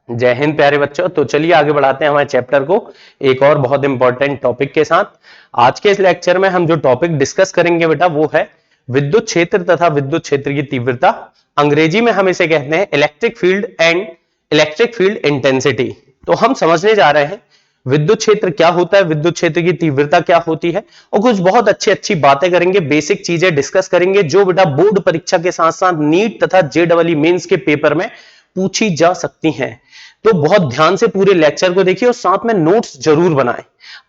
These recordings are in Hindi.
जय हिंद प्यारे बच्चों। तो चलिए आगे बढ़ाते हैं हमारे चैप्टर को एक और बहुत इंपॉर्टेंट टॉपिक के साथ। आज के इस लेक्चर में हम जो टॉपिक डिस्कस करेंगे बेटा वो है विद्युत क्षेत्र तथा विद्युत क्षेत्र की तीव्रता। अंग्रेजी में हम इसे कहते हैं electric field and electric field intensity. तो हम समझने जा रहे हैं विद्युत क्षेत्र क्या होता है, विद्युत क्षेत्र की तीव्रता क्या होती है, और कुछ बहुत अच्छी अच्छी बातें करेंगे, बेसिक चीजें डिस्कस करेंगे जो बेटा बोर्ड परीक्षा के साथ साथ नीट तथा जेईई मेंस के पेपर में पूछी जा सकती हैं। तो बहुत ध्यान से पूरे लेक्चर को देखिए और साथ में नोट्स जरूर बनाएं।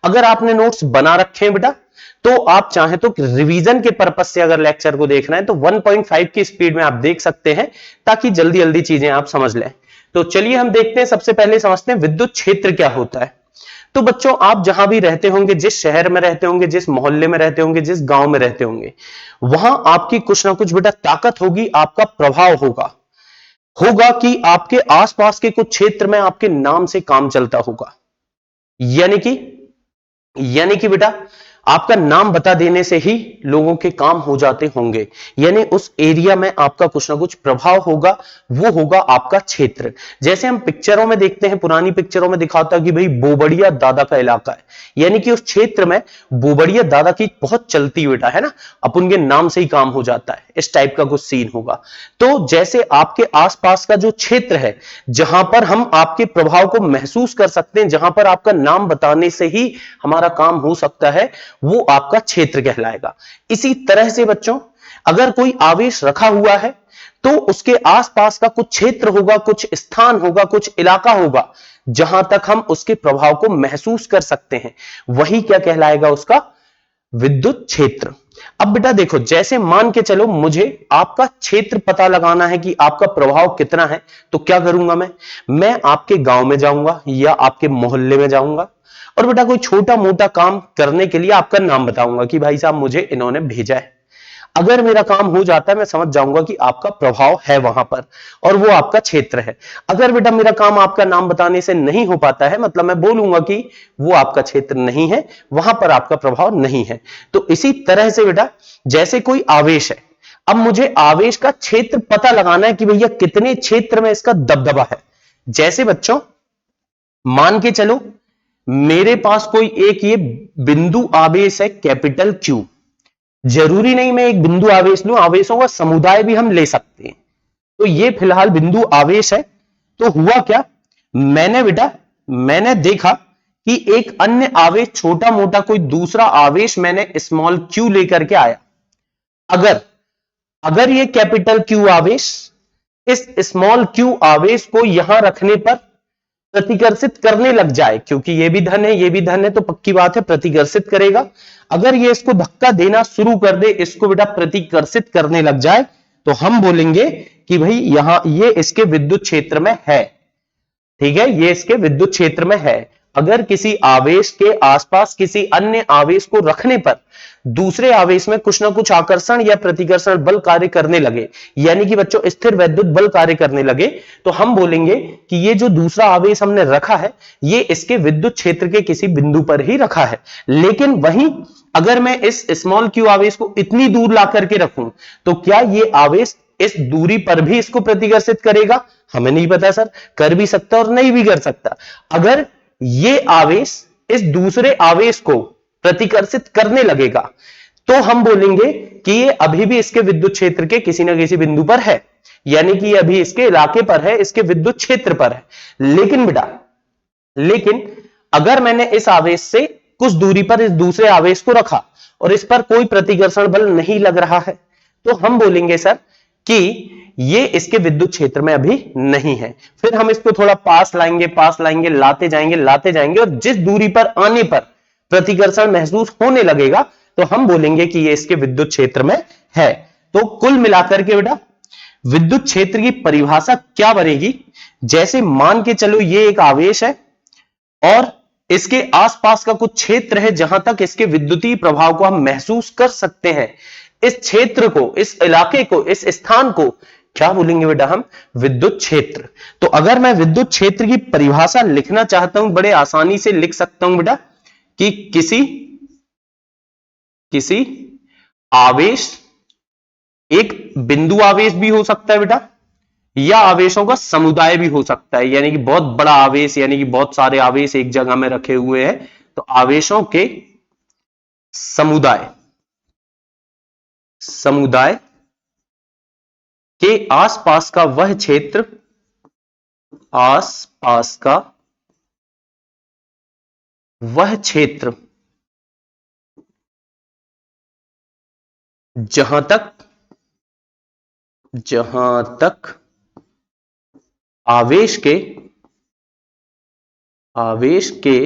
अगर आपने नोट्स बना रखे हैं बेटा तो आप चाहें तो रिवीजन के पर्पस से अगर लेक्चर को देखना है तो 1.5 की स्पीड में आप देख सकते हैं ताकि जल्दी जल्दी चीजें आप समझ लें। तो चलिए हम देखते हैं, सबसे पहले समझते हैं विद्युत क्षेत्र क्या होता है। तो बच्चों आप जहां भी रहते होंगे, जिस शहर में रहते होंगे, जिस मोहल्ले में रहते होंगे, जिस गांव में रहते होंगे, वहां आपकी कुछ ना कुछ बेटा ताकत होगी, आपका प्रभाव होगा होगा कि आपके आसपास के कुछ क्षेत्र में आपके नाम से काम चलता होगा। यानी कि बेटा आपका नाम बता देने से ही लोगों के काम हो जाते होंगे। यानी उस एरिया में आपका कुछ ना कुछ प्रभाव होगा, वो होगा आपका क्षेत्र। जैसे हम पिक्चरों में देखते हैं, पुरानी पिक्चरों में दिखाता कि भाई बोबड़िया दादा का इलाका है, यानी कि उस क्षेत्र में बोबड़िया दादा की बहुत चलती बेटा है ना, अपन के नाम से ही काम हो जाता है, इस टाइप का कुछ सीन होगा। तो जैसे आपके आसपास का जो क्षेत्र है जहां पर हम आपके प्रभाव को महसूस कर सकते हैं, जहां पर आपका नाम बताने से ही हमारा काम हो सकता है, वो आपका क्षेत्र कहलाएगा। इसी तरह से बच्चों अगर कोई आवेश रखा हुआ है तो उसके आसपास का कुछ क्षेत्र होगा, कुछ स्थान होगा, कुछ इलाका होगा जहां तक हम उसके प्रभाव को महसूस कर सकते हैं, वही क्या कहलाएगा, उसका विद्युत क्षेत्र। अब बेटा देखो, जैसे मान के चलो मुझे आपका क्षेत्र पता लगाना है कि आपका प्रभाव कितना है, तो क्या करूंगा मैं आपके गांव में जाऊंगा या आपके मोहल्ले में जाऊंगा और बेटा कोई छोटा मोटा काम करने के लिए आपका नाम बताऊंगा कि भाई साहब मुझे इन्होंने भेजा है। अगर मेरा काम हो जाता है मैं समझ जाऊंगा कि आपका प्रभाव है वहां पर और वो आपका क्षेत्र है। अगर बेटा मेरा काम आपका नाम बताने से नहीं हो पाता है, मतलब मैं बोलूंगा कि वो आपका क्षेत्र नहीं है, वहां पर आपका प्रभाव नहीं है। तो इसी तरह से बेटा जैसे कोई आवेश है, अब मुझे आवेश का क्षेत्र पता लगाना है कि भैया कितने क्षेत्र में इसका दबदबा है। जैसे बच्चों मान के चलो मेरे पास कोई एक ये बिंदु आवेश है कैपिटल क्यू। जरूरी नहीं मैं एक बिंदु आवेश लूं, आवेशों का समुदाय भी हम ले सकते हैं। तो ये फिलहाल बिंदु आवेश है। तो हुआ क्या, मैंने बेटा मैंने देखा कि एक अन्य आवेश, छोटा मोटा कोई दूसरा आवेश मैंने स्मॉल क्यू लेकर के आया। अगर अगर ये कैपिटल क्यू आवेश इस स्मॉल क्यू आवेश को यहां रखने पर प्रतिकर्षित करने लग जाए, क्योंकि ये भी धन है ये भी धन है तो पक्की बात है प्रतिकर्षित करेगा। अगर ये इसको धक्का देना शुरू कर दे, इसको बेटा प्रतिकर्षित करने लग जाए, तो हम बोलेंगे कि भाई यहां ये इसके विद्युत क्षेत्र में है। ठीक है, ये इसके विद्युत क्षेत्र में है। अगर किसी आवेश के आसपास किसी अन्य आवेश को रखने पर दूसरे आवेश में कुछ ना कुछ आकर्षण या प्रतिकर्षण बल कार्य करने लगे, यानी कि बच्चों स्थिर वैद्युत बल कार्य करने लगे, तो हम बोलेंगे कि ये जो दूसरा आवेश हमने रखा है ये इसके विद्युत क्षेत्र के किसी बिंदु पर ही रखा है। लेकिन वहीं अगर मैं इस स्मॉल क्यू आवेश को इतनी दूर ला करके रखूं तो क्या ये आवेश इस दूरी पर भी इसको प्रतिकर्षित करेगा? हमें नहीं पता सर, कर भी सकता और नहीं भी कर सकता। अगर ये आवेश इस दूसरे आवेश को प्रतिकर्षित करने लगेगा तो हम बोलेंगे कि ये अभी भी इसके विद्युत क्षेत्र के किसी ना किसी बिंदु पर है, यानी कि ये अभी इसके इलाके पर है, इसके विद्युत क्षेत्र पर है। लेकिन बेटा लेकिन अगर मैंने इस आवेश से कुछ दूरी पर इस दूसरे आवेश को रखा और इस पर कोई प्रतिकर्षण बल नहीं लग रहा है, तो हम बोलेंगे सर कि ये इसके विद्युत क्षेत्र में अभी नहीं है। फिर हम इसको थोड़ा पास लाएंगे, लाते जाएंगे और जिस दूरी पर आने पर प्रतिकर्षण महसूस होने लगेगा तो हम बोलेंगे कि ये इसके विद्युत क्षेत्र में है। तो कुल मिलाकर के बेटा विद्युत क्षेत्र की परिभाषा क्या बनेगी, जैसे मान के चलो ये एक आवेश है और इसके आसपास का कुछ क्षेत्र है जहां तक इसके विद्युतीय प्रभाव को हम महसूस कर सकते हैं। इस क्षेत्र को, इस इलाके को, इस स्थान को क्या बोलेंगे बेटा हम? विद्युत क्षेत्र। तो अगर मैं विद्युत क्षेत्र की परिभाषा लिखना चाहता हूं, बड़े आसानी से लिख सकता हूं बेटा कि किसी आवेश, एक बिंदु आवेश भी हो सकता है बेटा, या आवेशों का समुदाय भी हो सकता है, यानी कि बहुत बड़ा आवेश, यानी कि बहुत सारे आवेश एक जगह में रखे हुए हैं, तो आवेशों के समुदाय, समुदाय के आसपास का वह क्षेत्र, आसपास का वह क्षेत्र जहां तक आवेश के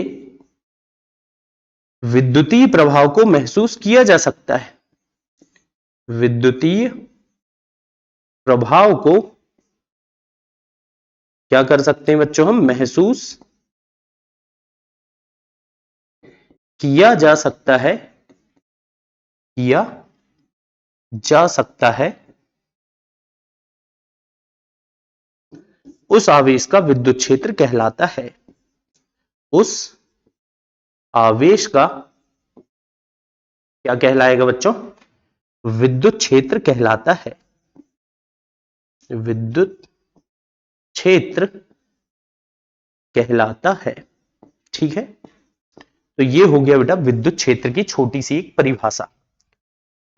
विद्युतीय प्रभाव को महसूस किया जा सकता है, विद्युतीय प्रभाव को क्या कर सकते हैं बच्चों, हम महसूस किया जा सकता है, किया जा सकता है, उस आवेश का विद्युत क्षेत्र कहलाता है, उस आवेश का क्या कहलाएगा बच्चों, विद्युत क्षेत्र कहलाता है, विद्युत क्षेत्र कहलाता है। ठीक है, तो ये हो गया बेटा विद्युत क्षेत्र की छोटी सी एक परिभाषा,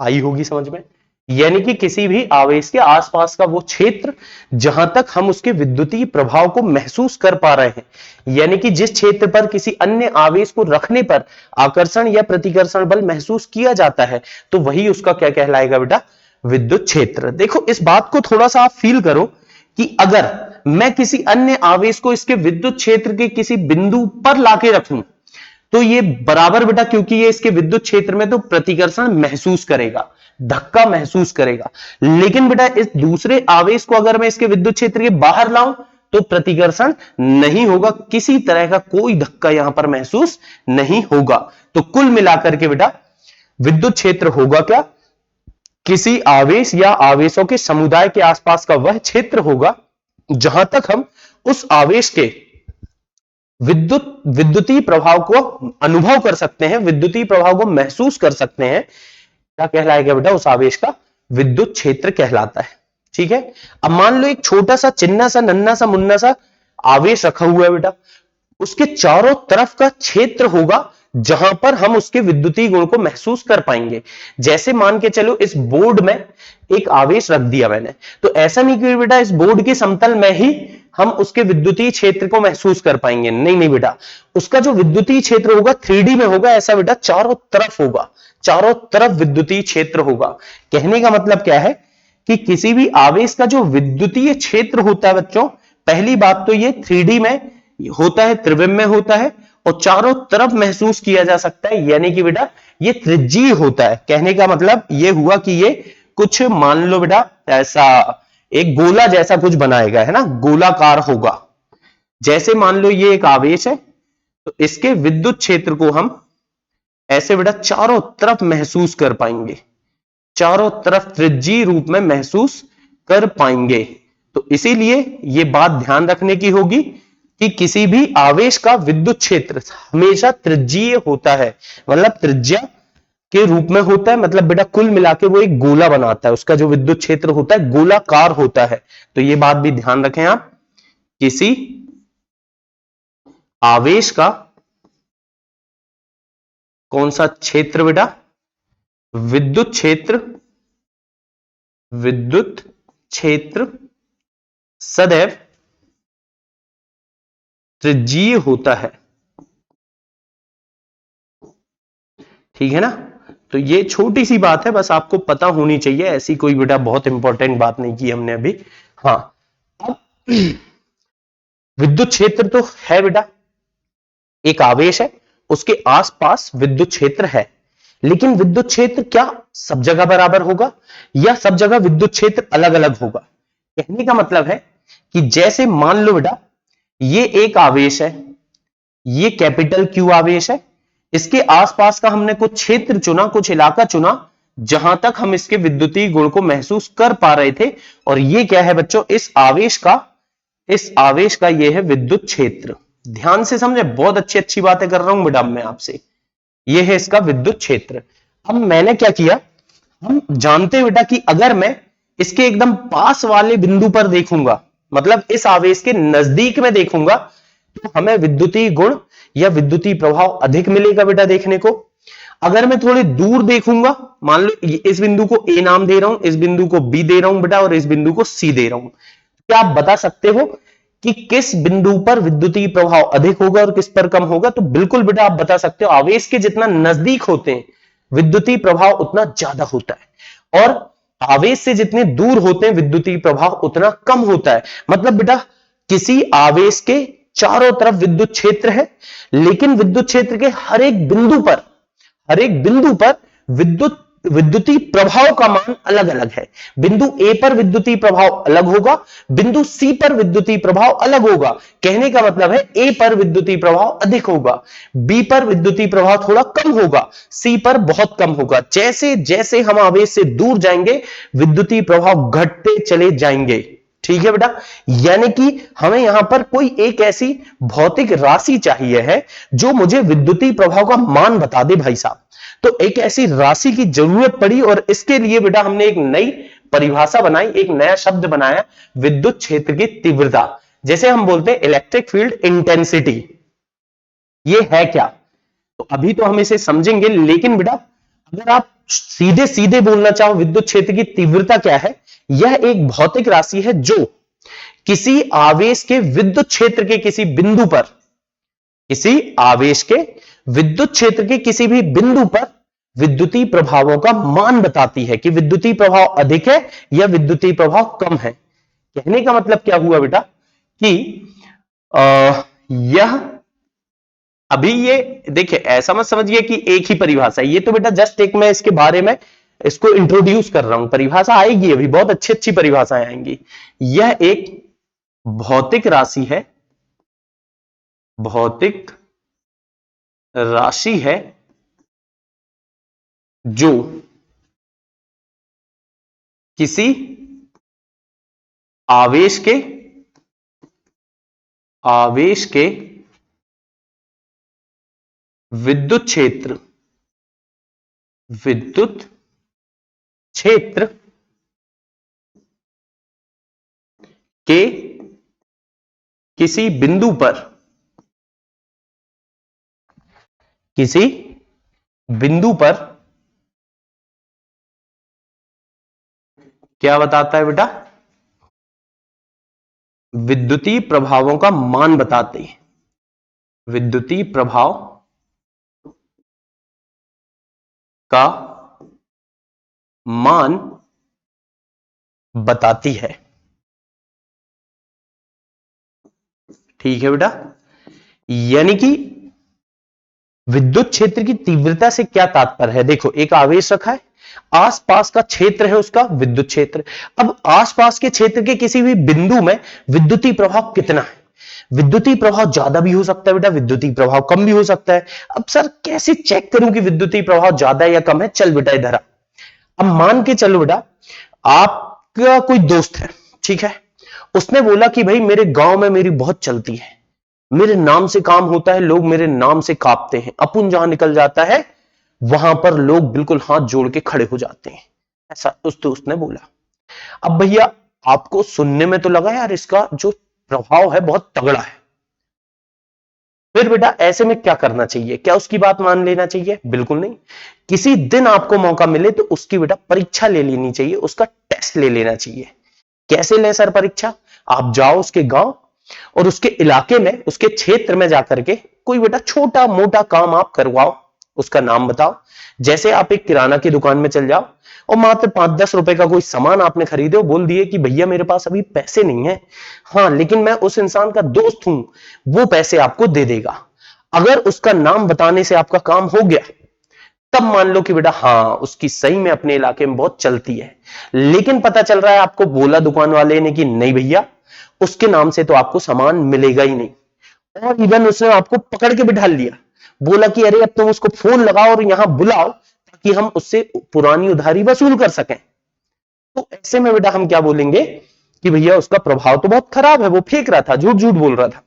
आई होगी समझ में। यानी कि किसी भी आवेश के आसपास का वो क्षेत्र जहां तक हम उसके विद्युतीय प्रभाव को महसूस कर पा रहे हैं, यानी कि जिस क्षेत्र पर किसी अन्य आवेश को रखने पर आकर्षण या प्रतिकर्षण बल महसूस किया जाता है, तो वही उसका क्या कहलाएगा बेटा, विद्युत क्षेत्र। देखो इस बात को थोड़ा सा आप फील करो कि अगर मैं किसी अन्य आवेश को इसके विद्युत क्षेत्र के किसी बिंदु पर लाके रखूं, तो ये बराबर बेटा, क्योंकि ये इसके विद्युत क्षेत्र में तो प्रतिकर्षण महसूस करेगा, धक्का महसूस करेगा, लेकिन बेटा इस दूसरे आवेश को अगर मैं इसके विद्युत क्षेत्र के बाहर लाऊं तो प्रतिकर्षण नहीं होगा, किसी तरह का कोई धक्का यहां पर महसूस नहीं होगा। तो कुल मिलाकर के बेटा विद्युत क्षेत्र होगा क्या, किसी आवेश या आवेशों के समुदाय के आसपास का वह क्षेत्र होगा जहां तक हम उस आवेश के विद्युतीय प्रभाव को अनुभव कर सकते हैं, विद्युतीय प्रभाव को महसूस कर सकते हैं, क्या कहलाएगा बेटा, उस आवेश का विद्युत क्षेत्र कहलाता है। ठीक है, अब मान लो एक छोटा सा चिन्ना सा नन्ना सा मुन्ना सा आवेश रखा हुआ है बेटा, उसके चारों तरफ का क्षेत्र होगा जहां पर हम उसके विद्युतीय गुण को महसूस कर पाएंगे। जैसे मान के चलो इस बोर्ड में एक आवेश रख दिया मैंने, तो ऐसा नहीं कि बेटा इस बोर्ड के समतल में ही हम उसके विद्युतीय क्षेत्र को महसूस कर पाएंगे, नहीं नहीं बेटा, उसका जो विद्युतीय क्षेत्र होगा 3D में होगा, ऐसा बेटा चारों तरफ होगा, चारों तरफ विद्युतीय क्षेत्र होगा। कहने का मतलब क्या है कि किसी भी आवेश का जो विद्युतीय क्षेत्र होता है बच्चों, पहली बात तो ये 3D में होता है, त्रिविम में होता है और चारों तरफ महसूस किया जा सकता है, यानी कि बेटा ये त्रिज्यीय होता है। कहने का मतलब ये हुआ कि ये कुछ मान लो बेटा ऐसा एक गोला जैसा कुछ बनाएगा, है ना, गोलाकार होगा। जैसे मान लो ये एक आवेश है, तो इसके विद्युत क्षेत्र को हम ऐसे बेटा चारों तरफ महसूस कर पाएंगे, चारों तरफ त्रिज्यीय रूप में महसूस कर पाएंगे। तो इसीलिए ये बात ध्यान रखने की होगी कि किसी भी आवेश का विद्युत क्षेत्र हमेशा त्रिज्यीय होता है, मतलब त्रिज्या के रूप में होता है, मतलब बेटा कुल मिलाके वो एक गोला बनाता है, उसका जो विद्युत क्षेत्र होता है गोलाकार होता है। तो ये बात भी ध्यान रखें आप, किसी आवेश का कौन सा क्षेत्र बेटा, विद्युत क्षेत्र, विद्युत क्षेत्र सदैव त्रिज्यीय होता है। ठीक है ना, तो ये छोटी सी बात है, बस आपको पता होनी चाहिए, ऐसी कोई बेटा बहुत इंपॉर्टेंट बात नहीं की हमने अभी। हाँ, अब विद्युत क्षेत्र तो है बेटा, एक आवेश है उसके आसपास विद्युत क्षेत्र है, लेकिन विद्युत क्षेत्र क्या सब जगह बराबर होगा या सब जगह विद्युत क्षेत्र अलग अलग होगा। कहने का मतलब है कि जैसे मान लो बेटा ये एक आवेश है, ये कैपिटल क्यू आवेश है, इसके आसपास का हमने कुछ क्षेत्र चुना, कुछ इलाका चुना जहां तक हम इसके विद्युतीय गुण को महसूस कर पा रहे थे, और ये क्या है बच्चों, इस आवेश का ये है विद्युत क्षेत्र। ध्यान से समझे, बहुत अच्छी अच्छी बातें कर रहा हूं बेटा मैं आपसे। ये है इसका विद्युत क्षेत्र। अब मैंने क्या किया, हम जानते हैं बेटा कि अगर मैं इसके एकदम पास वाले बिंदु पर देखूंगा, मतलब इस आवेश के नजदीक में देखूंगा तो हमें विद्युतीय गुण या विद्युतीय प्रभाव अधिक मिलेगा बेटा देखने को। अगर मैं थोड़ी दूर देखूंगा, मान लो इस बिंदु को ए नाम दे रहा हूं, इस बिंदु को बी दे रहा हूं बेटा, और इस बिंदु को सी दे रहा हूं, क्या आप बता सकते हो कि किस बिंदु पर विद्युतीय प्रभाव अधिक होगा और किस पर कम होगा? तो बिल्कुल बेटा आप बता सकते हो, आवेश के जितना नजदीक होते हैं विद्युतीय प्रभाव उतना ज्यादा होता है, और आवेश से जितने दूर होते हैं विद्युतीय प्रभाव उतना कम होता है। मतलब बेटा किसी आवेश के चारों तरफ विद्युत क्षेत्र है, लेकिन विद्युत क्षेत्र के हर एक बिंदु पर विद्युतीय प्रभाव का मान अलग अलग है। बिंदु ए पर विद्युतीय प्रभाव अलग होगा, बिंदु सी पर विद्युतीय प्रभाव अलग होगा। कहने का मतलब है ए पर विद्युतीय प्रभाव अधिक होगा, बी पर विद्युतीय प्रभाव थोड़ा कम होगा, सी पर बहुत कम होगा। जैसे जैसे हम आवेश से दूर जाएंगे विद्युतीय प्रभाव घटते चले जाएंगे। ठीक है बेटा, यानी कि हमें यहां पर कोई एक ऐसी भौतिक राशि चाहिए है जो मुझे विद्युतीय प्रभाव का मान बता दे भाई साहब। तो एक ऐसी राशि की जरूरत पड़ी और इसके लिए बेटा हमने एक नई परिभाषा बनाई, एक नया शब्द बनाया, विद्युत क्षेत्र की तीव्रता। जैसे हम बोलते हैं इलेक्ट्रिक फील्ड इंटेंसिटी, ये है क्या? तो अभी तो हम इसे समझेंगे, लेकिन बेटा अगर आप सीधे सीधे बोलना चाहो विद्युत क्षेत्र की तीव्रता क्या है, यह एक भौतिक राशि है जो किसी आवेश के विद्युत क्षेत्र के किसी बिंदु पर, किसी आवेश के विद्युत क्षेत्र के किसी भी बिंदु पर विद्युतीय प्रभावों का मान बताती है कि विद्युतीय प्रभाव अधिक है या विद्युतीय प्रभाव कम है। कहने का मतलब क्या हुआ बेटा कि यह अभी ये देखिए, ऐसा मत समझिए कि एक ही परिभाषा है, ये तो बेटा जस्ट एक मैं इसके बारे में इसको इंट्रोड्यूस कर रहा हूं। परिभाषा आएगी, अभी बहुत अच्छी अच्छी परिभाषाएं आएंगी। यह एक भौतिक राशि है, भौतिक राशि है जो किसी आवेश के विद्युत क्षेत्र के किसी बिंदु पर क्या बताता है बेटा? विद्युतीय प्रभावों का मान बताते हैं, विद्युतीय प्रभाव का मान बताती है। ठीक है बेटा, यानी कि विद्युत क्षेत्र की तीव्रता से क्या तात्पर्य है? देखो एक आवेश रखा है, आसपास का क्षेत्र है उसका विद्युत क्षेत्र। अब आसपास के क्षेत्र के किसी भी बिंदु में विद्युतीय प्रभाव कितना है? विद्युतीय प्रभाव ज्यादा भी हो सकता है बेटा, विद्युतीय प्रभाव कम भी हो सकता है। अब सर कैसे चेक करूं कि विद्युतीय प्रभाव ज्यादा है या कम है? चल बेटा इधर आ। अब मान के चलो बेटा आपका कोई दोस्त है, ठीक है, उसने बोला कि भाई मेरे गांव में मेरी बहुत चलती है, मेरे नाम से काम होता है, लोग मेरे नाम से कांपते हैं, अपुन जहां निकल जाता है वहां पर लोग बिल्कुल हाथ जोड़ के खड़े हो जाते हैं, ऐसा उस दोस्त ने बोला। अब भैया आपको सुनने में तो लगा यार इसका जो प्रभाव है बहुत तगड़ा है, फिर बेटा ऐसे में क्या करना चाहिए? क्या उसकी बात मान लेना चाहिए? बिल्कुल नहीं। किसी दिन आपको मौका मिले तो उसकी बेटा परीक्षा ले लेनी चाहिए, उसका टेस्ट ले लेना चाहिए। कैसे ले सर परीक्षा? आप जाओ उसके गांव और उसके इलाके में, उसके क्षेत्र में जाकर के कोई बेटा छोटा मोटा काम आप करवाओ, उसका नाम बताओ। जैसे आप एक किराना की दुकान में चल जाओ और मात्र 5-10 रुपए का कोई सामान आपने खरीदे, बोल दिए कि भैया मेरे पास अभी पैसे नहीं है, हाँ लेकिन मैं उस इंसान का दोस्त हूं, वो पैसे आपको दे देगा। अगर उसका नाम बताने से आपका काम हो गया तब मान लो कि बेटा हाँ उसकी सही में अपने इलाके में बहुत चलती है। लेकिन पता चल रहा है आपको बोला दुकान वाले ने कि नहीं भैया उसके नाम से तो आपको सामान मिलेगा ही नहीं, और इवन उसने आपको पकड़ के बिठा लिया, बोला कि अरे अब तुम उसको फोन लगाओ और यहां बुलाओ ताकि हम उससे पुरानी उधारी वसूल कर सकें। तो ऐसे में बेटा हम क्या बोलेंगे कि भैया उसका प्रभाव तो बहुत खराब है, वो फेंक रहा था, झूठ झूठ बोल रहा था।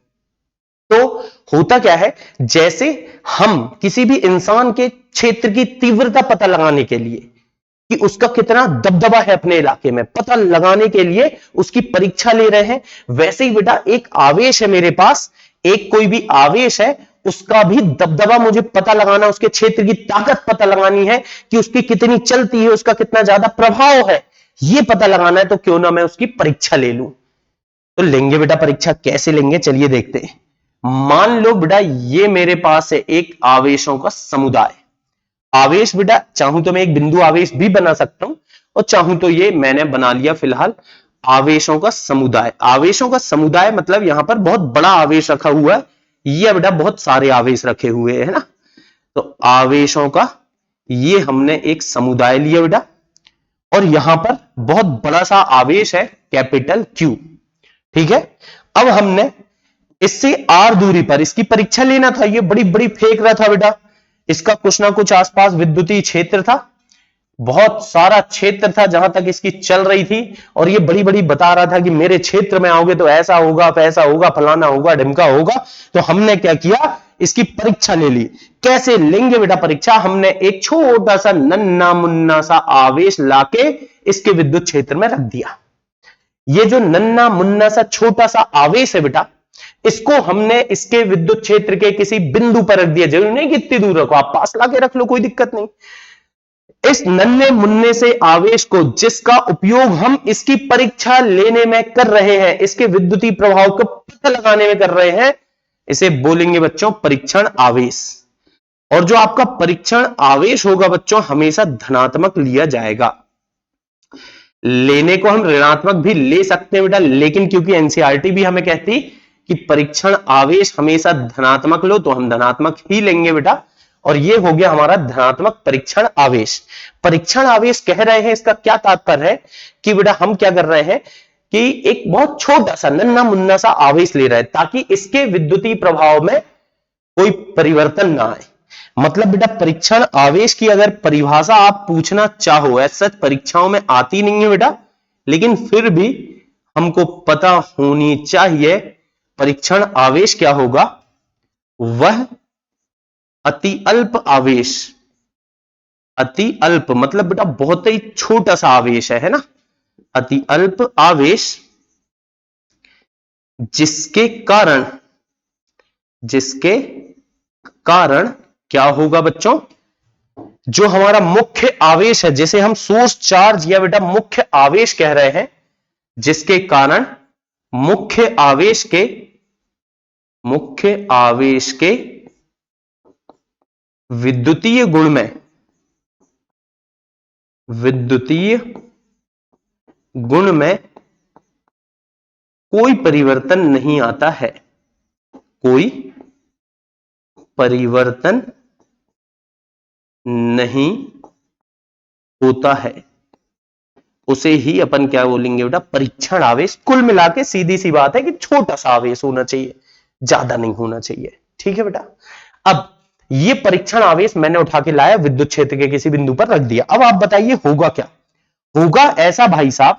तो होता क्या है, जैसे हम किसी भी इंसान के क्षेत्र की तीव्रता पता लगाने के लिए कि उसका कितना दबदबा है अपने इलाके में, पता लगाने के लिए उसकी परीक्षा ले रहे हैं। वैसे ही बेटा एक आवेश है मेरे पास, एक कोई भी आवेश है, उसका भी दबदबा मुझे पता लगाना, उसके क्षेत्र की ताकत पता लगानी है कि उसकी कितनी चलती है, उसका कितना ज्यादा प्रभाव है, ये पता लगाना है। तो क्यों ना मैं उसकी परीक्षा ले लूं। तो लेंगे बेटा परीक्षा, कैसे लेंगे चलिए देखते हैं। मान लो बेटा ये मेरे पास है एक आवेशों का समुदाय। आवेश बेटा चाहूं तो मैं एक बिंदु आवेश भी बना सकता हूं, और चाहूं तो ये मैंने बना लिया फिलहाल आवेशों का समुदाय। आवेशों का समुदाय मतलब यहां पर बहुत बड़ा आवेश रखा हुआ है, ये बेटा बहुत सारे आवेश रखे हुए हैं ना। तो आवेशों का ये हमने एक समुदाय लिया बेटा, और यहां पर बहुत बड़ा सा आवेश है कैपिटल क्यू। ठीक है, अब हमने इससे आर दूरी पर इसकी परीक्षा लेना था। ये बड़ी बड़ी फेंक रहा था बेटा, इसका कुछ ना कुछ आसपास विद्युतीय क्षेत्र था, बहुत सारा क्षेत्र था जहां तक इसकी चल रही थी, और ये बड़ी बड़ी बता रहा था कि मेरे क्षेत्र में आओगे तो ऐसा होगा, पैसा होगा, फलाना होगा, ढिमका होगा। तो हमने क्या किया, इसकी परीक्षा ले ली। कैसे लेंगे बेटा परीक्षा, हमने एक छोटा सा नन्ना मुन्ना सा आवेश लाके इसके विद्युत क्षेत्र में रख दिया। ये जो नन्ना मुन्ना सा छोटा सा आवेश है बेटा, इसको हमने इसके विद्युत क्षेत्र के किसी बिंदु पर रख दिया। जरूरी नहीं कि इतनी दूर रखो, आप पास लाके रख लो, कोई दिक्कत नहीं। इस नन्हे मुन्ने से आवेश को, जिसका उपयोग हम इसकी परीक्षा लेने में कर रहे हैं, इसके विद्युतीय प्रभाव को पता लगाने में कर रहे हैं, इसे बोलेंगे बच्चों परीक्षण आवेश। और जो आपका परीक्षण आवेश होगा बच्चों, हमेशा धनात्मक लिया जाएगा। लेने को हम ऋणात्मक भी ले सकते हैं बेटा, लेकिन क्योंकि एनसीईआरटी भी हमें कहती कि परीक्षण आवेश हमेशा धनात्मक लो, तो हम धनात्मक ही लेंगे बेटा। और ये हो गया हमारा धनात्मक परीक्षण आवेश। परीक्षण आवेश कह रहे हैं, इसका क्या तात्पर्य है कि बेटा हम क्या कर रहे हैं कि एक बहुत छोटा सा नन्ना मुन्ना सा आवेश ले रहे हैं, ताकि इसके विद्युतीय प्रभाव में कोई परिवर्तन ना आए। मतलब बेटा परीक्षण आवेश की अगर परिभाषा आप पूछना चाहो, ऐसा सच परीक्षाओं में आती नहीं है बेटा, लेकिन फिर भी हमको पता होनी चाहिए परीक्षण आवेश क्या होगा। वह अति अल्प आवेश, अति अल्प मतलब बेटा बहुत ही छोटा सा आवेश है ना, अति अल्प आवेश जिसके कारण क्या होगा बच्चों, जो हमारा मुख्य आवेश है, जिसे हम सोर्स चार्ज या बेटा मुख्य आवेश कह रहे हैं, जिसके कारण मुख्य आवेश के विद्युतीय गुण में कोई परिवर्तन नहीं आता है, कोई परिवर्तन नहीं होता है, उसे ही अपन क्या बोलेंगे बेटा परीक्षण आवेश। कुल मिला के सीधी सी बात है कि छोटा सा आवेश होना चाहिए, ज्यादा नहीं होना चाहिए। ठीक है बेटा, अब ये परीक्षण आवेश मैंने उठा के लाया, विद्युत क्षेत्र के किसी बिंदु पर रख दिया। अब आप बताइए होगा क्या, होगा ऐसा भाई साहब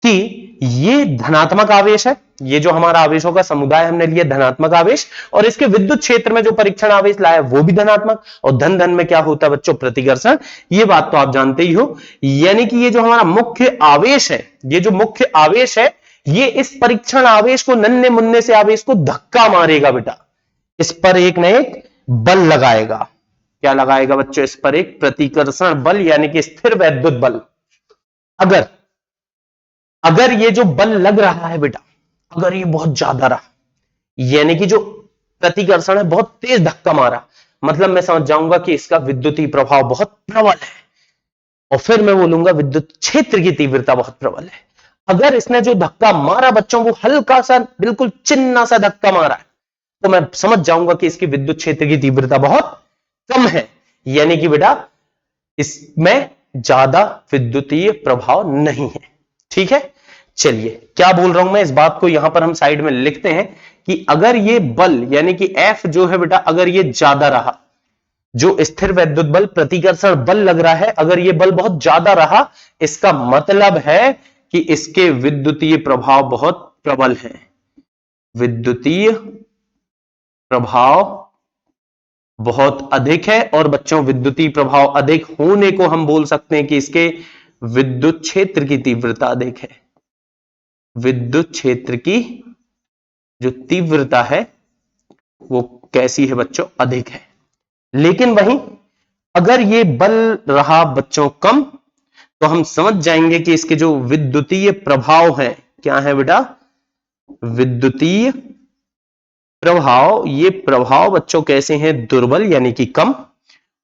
कि ये धनात्मक आवेश है, ये जो हमारा आवेशों का समुदाय हमने लिया धनात्मक आवेश, और इसके विद्युत क्षेत्र में जो परीक्षण आवेश लाया वो भी धनात्मक। और धन धन में क्या होता है बच्चों, प्रतिकर्षण। ये बात तो आप जानते ही हो। यानी कि ये जो हमारा मुख्य आवेश है, ये जो मुख्य आवेश है, ये इस परीक्षण आवेश को, नन्हे मुन्ने से आवेश को धक्का मारेगा बेटा, इस पर एक न एक बल लगाएगा। क्या लगाएगा बच्चों, इस पर एक प्रतिकर्षण बल यानी कि स्थिर वैद्युत बल। अगर ये जो बल लग रहा है बेटा, अगर ये बहुत ज्यादा रहा, यानी कि जो प्रतिकर्षण है बहुत तेज धक्का मारा, मतलब मैं समझ जाऊंगा कि इसका विद्युतीय प्रभाव बहुत प्रबल है, और फिर मैं बोलूंगा विद्युत क्षेत्र की तीव्रता बहुत प्रबल है। अगर इसने जो धक्का मारा बच्चों, वो हल्का सा बिल्कुल चिन्ना सा धक्का मारा है, तो मैं समझ जाऊंगा कि इसकी विद्युत क्षेत्र की तीव्रता बहुत कम है, यानी कि बेटा इसमें ज्यादा विद्युतीय प्रभाव नहीं है। ठीक है, चलिए क्या बोल रहा हूं मैं, इस बात को यहां पर हम साइड में लिखते हैं कि अगर ये बल यानी कि F जो है बेटा, अगर ये ज्यादा रहा, जो स्थिर वैद्युत बल प्रतिकर्षण बल लग रहा है, अगर ये बल बहुत ज्यादा रहा, इसका मतलब है कि इसके विद्युतीय प्रभाव बहुत प्रबल है, विद्युतीय प्रभाव बहुत अधिक है, और बच्चों विद्युतीय प्रभाव अधिक होने को हम बोल सकते हैं कि इसके विद्युत क्षेत्र की तीव्रता अधिक है। विद्युत क्षेत्र की जो तीव्रता है वो कैसी है बच्चों, अधिक है। लेकिन वहीं अगर ये बल रहा बच्चों कम, तो हम समझ जाएंगे कि इसके जो विद्युतीय प्रभाव है, क्या है बेटा, विद्युतीय प्रभाव, ये प्रभाव बच्चों कैसे हैं, दुर्बल यानी कि कम।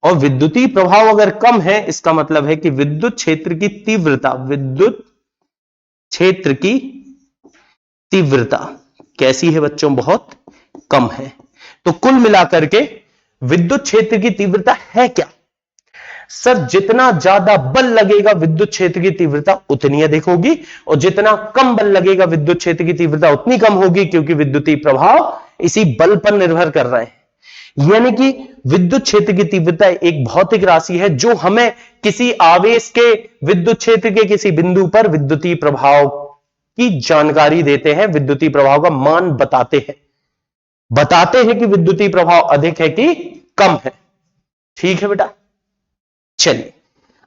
और विद्युतीय प्रभाव अगर कम है, इसका मतलब है कि विद्युत क्षेत्र की तीव्रता, विद्युत क्षेत्र की तीव्रता कैसी है बच्चों, बहुत कम है। तो कुल मिलाकर के विद्युत क्षेत्र की तीव्रता है क्या, सर जितना ज्यादा बल लगेगा विद्युत क्षेत्र की तीव्रता उतनी अधिक होगी, और जितना कम बल लगेगा विद्युत क्षेत्र की तीव्रता उतनी कम होगी, क्योंकि विद्युतीय प्रभाव इसी बल पर निर्भर कर रहे हैं। यानी कि विद्युत क्षेत्र की तीव्रता एक भौतिक राशि है जो हमें किसी आवेश के विद्युत क्षेत्र के किसी बिंदु पर विद्युतीय प्रभाव की जानकारी देते हैं, विद्युतीय प्रभाव का मान बताते हैं कि विद्युतीय प्रभाव अधिक है कि कम है। ठीक है बेटा, चलिए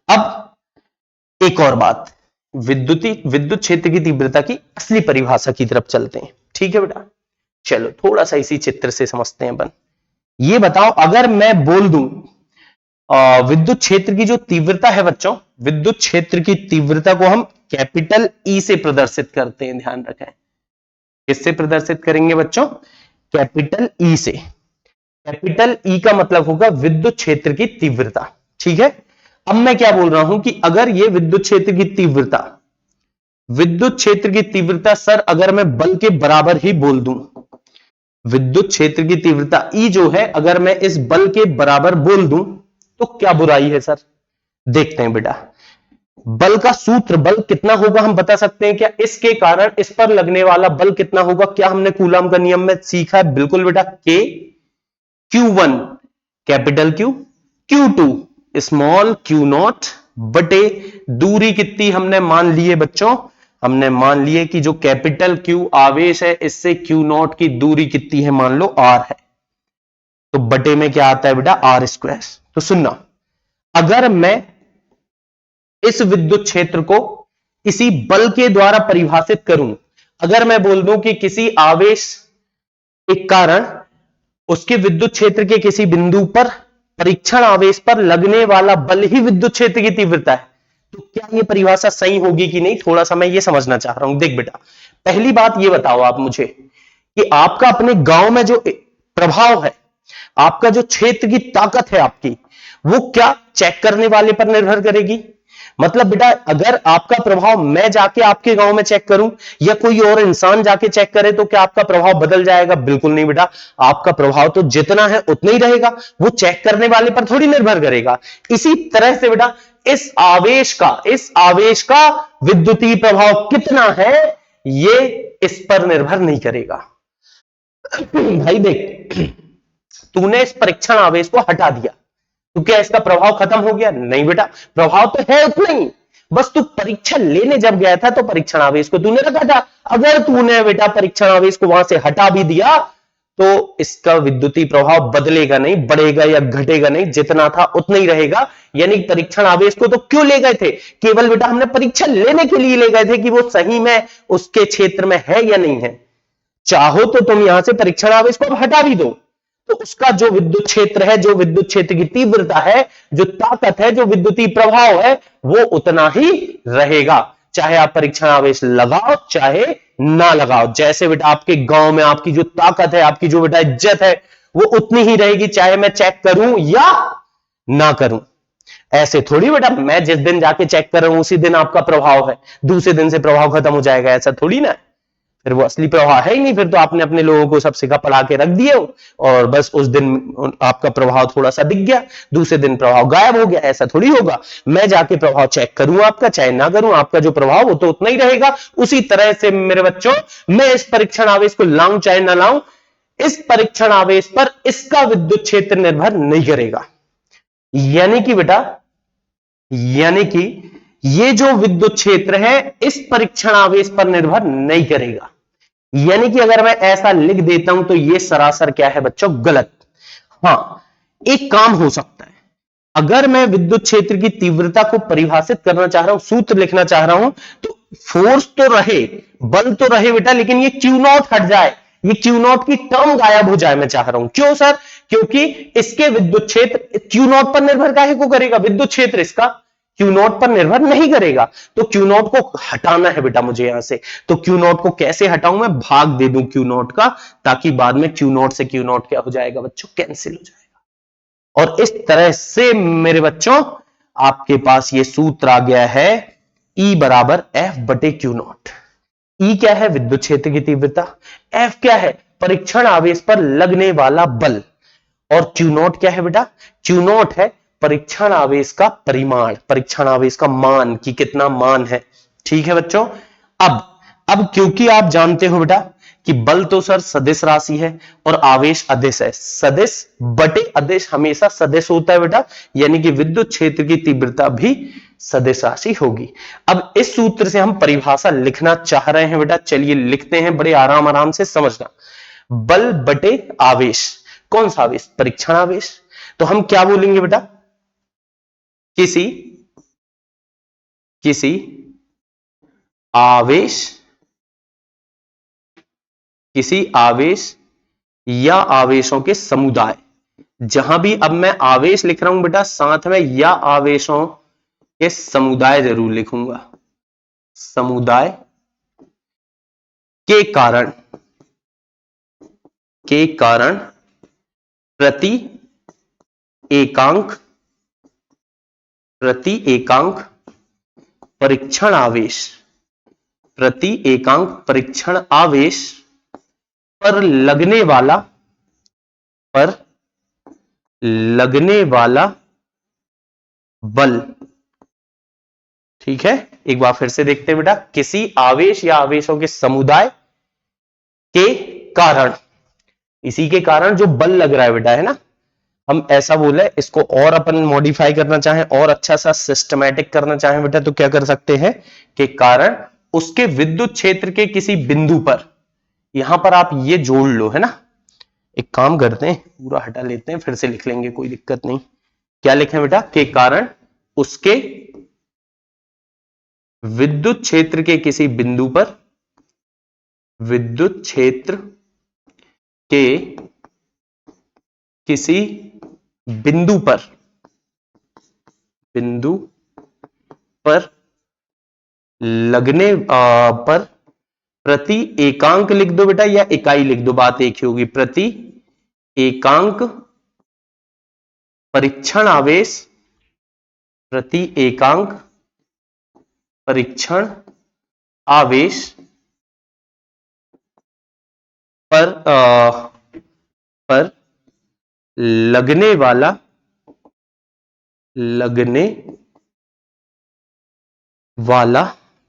अब एक और बात, विद्युत क्षेत्र की तीव्रता की असली परिभाषा की तरफ चलते हैं। ठीक है बेटा, चलो थोड़ा सा इसी चित्र से समझते हैं अपन। ये बताओ, अगर मैं बोल दूं विद्युत क्षेत्र की जो तीव्रता है बच्चों, विद्युत क्षेत्र की तीव्रता को हम कैपिटल ई से प्रदर्शित करते हैं, ध्यान रखें। किससे प्रदर्शित करेंगे बच्चों, कैपिटल ई से। कैपिटल ई का मतलब होगा विद्युत क्षेत्र की तीव्रता। ठीक है, अब मैं क्या बोल रहा हूं कि अगर ये विद्युत क्षेत्र की तीव्रता सर अगर मैं बल के बराबर ही बोल दूं, विद्युत क्षेत्र की तीव्रता ई जो है अगर मैं इस बल के बराबर बोल दूं तो क्या बुराई है सर, देखते हैं बेटा। बल का सूत्र, बल कितना होगा हम बता सकते हैं क्या, इसके कारण इस पर लगने वाला बल कितना होगा, क्या हमने कूलम का नियम में सीखा है, बिल्कुल बेटा, के Q1 capital Q, Q2 small Q0 बटे दूरी कितनी हमने मान लिए बच्चों, हमने मान लिए कि जो कैपिटल Q आवेश है इससे Q0 की दूरी कितनी है, मान लो R है, तो बटे में क्या आता है बेटा, R²। तो सुनना, अगर मैं इस विद्युत क्षेत्र को इसी बल के द्वारा परिभाषित करूं, अगर मैं बोल दूं कि किसी आवेश के कारण उसके विद्युत क्षेत्र के किसी बिंदु पर परीक्षण आवेश पर लगने वाला बल ही विद्युत क्षेत्र की तीव्रता है, तो क्या यह परिभाषा सही होगी कि नहीं, थोड़ा सा मैं यह समझना चाह रहा हूं। देख बेटा, पहली बात यह बताओ आप मुझे कि आपका अपने गांव में जो प्रभाव है, आपका जो क्षेत्र की ताकत है आपकी, वो क्या चेक करने वाले पर निर्भर करेगी। मतलब बेटा, अगर आपका प्रभाव मैं जाके आपके गांव में चेक करूं या कोई और इंसान जाके चेक करे तो क्या आपका प्रभाव बदल जाएगा, बिल्कुल नहीं बेटा, आपका प्रभाव तो जितना है उतना ही रहेगा, वो चेक करने वाले पर थोड़ी निर्भर करेगा। इसी तरह से बेटा इस आवेश का विद्युतीय प्रभाव कितना है ये इस पर निर्भर नहीं करेगा। भाई देख, तूने इस परीक्षण आवेश को हटा दिया तो क्या इसका प्रभाव खत्म हो गया, नहीं बेटा, प्रभाव तो है उतना ही, बस तू परीक्षण लेने जब गया था तो परीक्षण आवेश को तूने रखा था। अगर तूने बेटा परीक्षण आवेश को वहां से हटा भी दिया तो इसका विद्युतीय प्रभाव बदलेगा नहीं, बढ़ेगा या घटेगा नहीं, जितना था उतना ही रहेगा। यानी परीक्षण आवेश को तो क्यों ले गए थे, केवल बेटा हमने परीक्षण लेने के लिए ले गए थे कि वो सही में उसके क्षेत्र में है या नहीं है। चाहो तो तुम यहां से परीक्षण आवेश को हटा भी दो, तो उसका जो विद्युत क्षेत्र है, जो विद्युत क्षेत्र की तीव्रता है, जो ताकत है, जो विद्युतीय प्रभाव है, वो उतना ही रहेगा, चाहे आप परीक्षण आवेश लगाओ चाहे ना लगाओ। जैसे बेटा आपके गांव में आपकी जो ताकत है, आपकी जो बेटा इज्जत है, वो उतनी ही रहेगी चाहे मैं चेक करूं या ना करूं। ऐसे थोड़ी बेटा मैं जिस दिन जाके चेक कर रहा हूं उसी दिन आपका प्रभाव है, दूसरे दिन से प्रभाव खत्म हो जाएगा, ऐसा थोड़ी ना, फिर वो असली प्रभाव है ही नहीं, फिर तो आपने अपने लोगों को सब सिखा पढ़ा के रख दिए और बस उस दिन आपका प्रभाव थोड़ा सा दिख गया, दूसरे दिन प्रभाव गायब हो गया, ऐसा थोड़ी होगा। मैं जाके प्रभाव चेक करूं आपका चाहे ना करूं, आपका जो प्रभाव वो तो उतना ही रहेगा। उसी तरह से मेरे बच्चों, मैं इस परीक्षण आवेश को लाऊं चाहे ना लाऊं, इस परीक्षण आवेश पर इसका विद्युत क्षेत्र निर्भर नहीं करेगा। यानी कि बेटा, यानी कि ये जो विद्युत क्षेत्र है इस परीक्षण आवेश पर निर्भर नहीं करेगा। यानी कि अगर मैं ऐसा लिख देता हूं तो ये सरासर क्या है बच्चों, गलत। हां, एक काम हो सकता है, अगर मैं विद्युत क्षेत्र की तीव्रता को परिभाषित करना चाह रहा हूं, सूत्र लिखना चाह रहा हूं, तो फोर्स तो रहे, बल तो रहे बेटा, लेकिन ये क्यू नॉट हट जाए, ये क्यू नॉट की टर्म गायब हो जाए, मैं चाह रहा हूं। क्यों सर? क्योंकि इसके विद्युत क्षेत्र क्यू नॉट पर निर्भर काहे को करेगा, विद्युत क्षेत्र इसका क्यू नॉट पर निर्भर नहीं करेगा। तो क्यू नॉट को हटाना है बेटा मुझे यहां से, तो क्यू नॉट को कैसे हटाऊं, मैं भाग दे दूं क्यू नॉट का, ताकि बाद में क्यू नॉट से क्यू नॉट क्या हो जाएगा बच्चों, कैंसिल हो जाएगा। और इस तरह से मेरे बच्चों आपके पास ये सूत्र आ गया है, E बराबर एफ बटे क्यू नॉट। ई क्या है, विद्युत क्षेत्र की तीव्रता, एफ क्या है, परीक्षण आवेश पर लगने वाला बल, और क्यू नॉट क्या है बेटा, क्यू नॉट है परीक्षण आवेश का परिमाण, परीक्षण आवेश का मान, कि कितना मान है। ठीक है बच्चों। अब क्योंकि आप जानते हो बेटा कि बल तो सर सदिश राशि है और आवेश अदिश है, सदिश बटे अदिश हमेशा सदिश होता है बेटा, यानी कि विद्युत क्षेत्र की तीव्रता भी सदिश राशि होगी। अब इस सूत्र से हम परिभाषा लिखना चाह रहे हैं बेटा, चलिए लिखते हैं, बड़े आराम आराम से समझना। बल बटे आवेश, कौन सा आवेश, परीक्षण आवेश। तो हम क्या बोलेंगे बेटा, किसी आवेश, किसी आवेश या आवेशों के समुदाय, जहां भी अब मैं आवेश लिख रहा हूं बेटा, साथ में या आवेशों के समुदाय जरूर लिखूंगा, समुदाय के कारण प्रति एकांक परीक्षण आवेश, प्रति एकांक परीक्षण आवेश पर लगने वाला बल। ठीक है, एक बार फिर से देखते हैं बेटा, किसी आवेश या आवेशों के समुदाय के कारण, इसी के कारण जो बल लग रहा है बेटा, है ना, हम ऐसा बोले, इसको और अपन मॉडिफाई करना चाहें और अच्छा सा सिस्टमैटिक करना चाहें बेटा, तो क्या कर सकते हैं कि कारण उसके विद्युत क्षेत्र के किसी बिंदु पर, यहां पर आप ये जोड़ लो, है ना, एक काम करते हैं, पूरा हटा लेते हैं, फिर से लिख लेंगे, कोई दिक्कत नहीं। क्या लिखें बेटा, के कारण उसके विद्युत क्षेत्र के किसी बिंदु पर, विद्युत क्षेत्र के किसी बिंदु पर लगने पर प्रति एकांक लिख दो बेटा, या इकाई लिख दो, बात एक ही होगी, प्रति एकांक परीक्षण आवेश, प्रति एकांक परीक्षण आवेश पर लगने वाला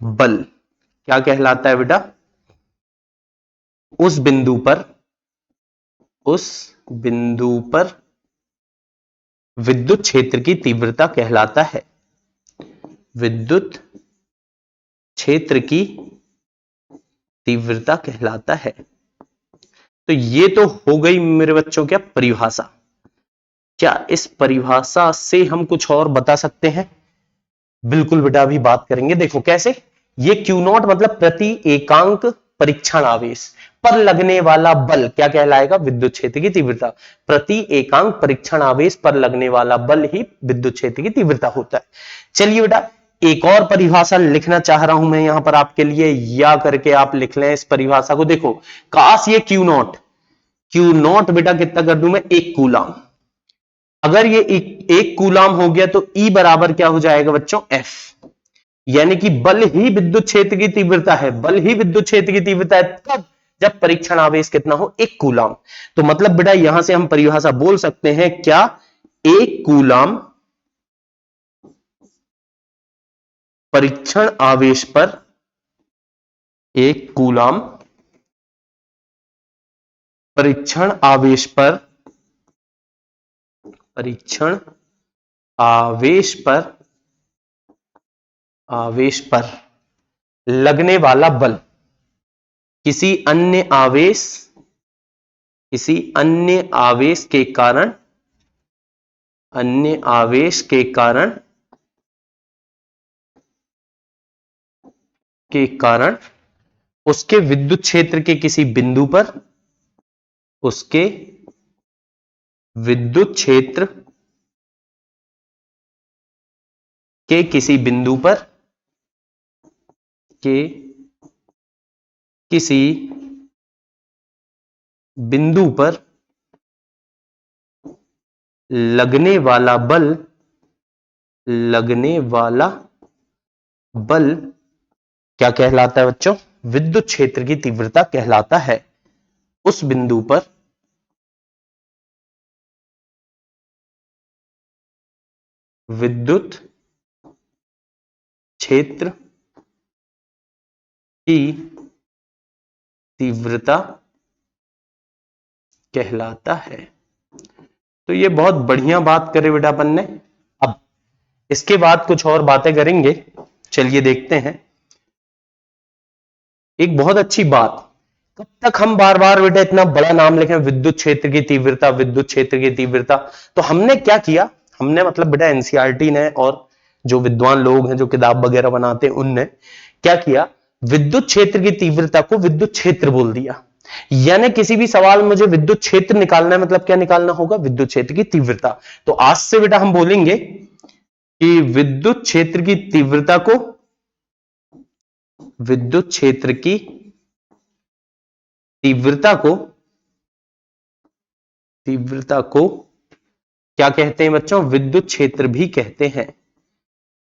बल क्या कहलाता है बेटा, उस बिंदु पर विद्युत क्षेत्र की तीव्रता कहलाता है, विद्युत क्षेत्र की तीव्रता कहलाता है। तो ये तो हो गई मेरे बच्चों क्या परिभाषा। क्या इस परिभाषा से हम कुछ और बता सकते हैं? बिल्कुल बेटा, अभी बात करेंगे। देखो कैसे, ये क्यू नॉट मतलब प्रति एकांक परीक्षण आवेश पर लगने वाला बल क्या कहलाएगा, विद्युत क्षेत्र की तीव्रता। प्रति एकांक परीक्षण आवेश पर लगने वाला बल ही विद्युत क्षेत्र की तीव्रता होता है। चलिए बेटा, एक और परिभाषा लिखना चाह रहा हूं मैं यहां पर आपके लिए, या करके आप लिख लें इस परिभाषा को। देखो, काश ये क्यू नॉट बेटा कितना कर दूं मैं, 1 कूलाम। अगर ये एक कूलाम हो गया तो E बराबर क्या हो जाएगा बच्चों, F, यानी कि बल ही विद्युत क्षेत्र की तीव्रता है, बल ही विद्युत क्षेत्र की तीव्रता है तब जब परीक्षण आवेश कितना हो, 1 कूलाम। तो मतलब बेटा यहां से हम परिभाषा बोल सकते हैं क्या, 1 कूलाम परीक्षण आवेश पर, 1 कूलाम परीक्षण आवेश पर लगने वाला बल किसी अन्य आवेश के कारण अन्य आवेश के कारण उसके विद्युत क्षेत्र के किसी बिंदु पर, उसके विद्युत क्षेत्र के किसी बिंदु पर, के किसी बिंदु पर लगने वाला बल क्या कहलाता है बच्चों? विद्युत क्षेत्र की तीव्रता कहलाता है। उस बिंदु पर विद्युत क्षेत्र की तीव्रता कहलाता है। तो ये बहुत बढ़िया बात करे बेटा अपन ने। अब इसके बाद कुछ और बातें करेंगे, चलिए देखते हैं। एक बहुत अच्छी बात, कब तक हम बार बार बेटा इतना बड़ा नाम लिखें, विद्युत क्षेत्र की तीव्रता, विद्युत क्षेत्र की तीव्रता। तो हमने क्या किया, हमने मतलब बेटा एनसीईआरटी ने और जो विद्वान लोग हैं जो किताब वगैरह बनाते हैं उनने क्या किया, विद्युत क्षेत्र की तीव्रता को विद्युत क्षेत्र बोल दिया। यानी किसी भी सवाल में मुझे विद्युत क्षेत्र निकालना है, मतलब क्या निकालना होगा? विद्युत क्षेत्र की तीव्रता। तो आज से बेटा हम बोलेंगे कि विद्युत क्षेत्र की तीव्रता को, विद्युत क्षेत्र की तीव्रता को क्या कहते हैं बच्चों? विद्युत क्षेत्र भी कहते हैं।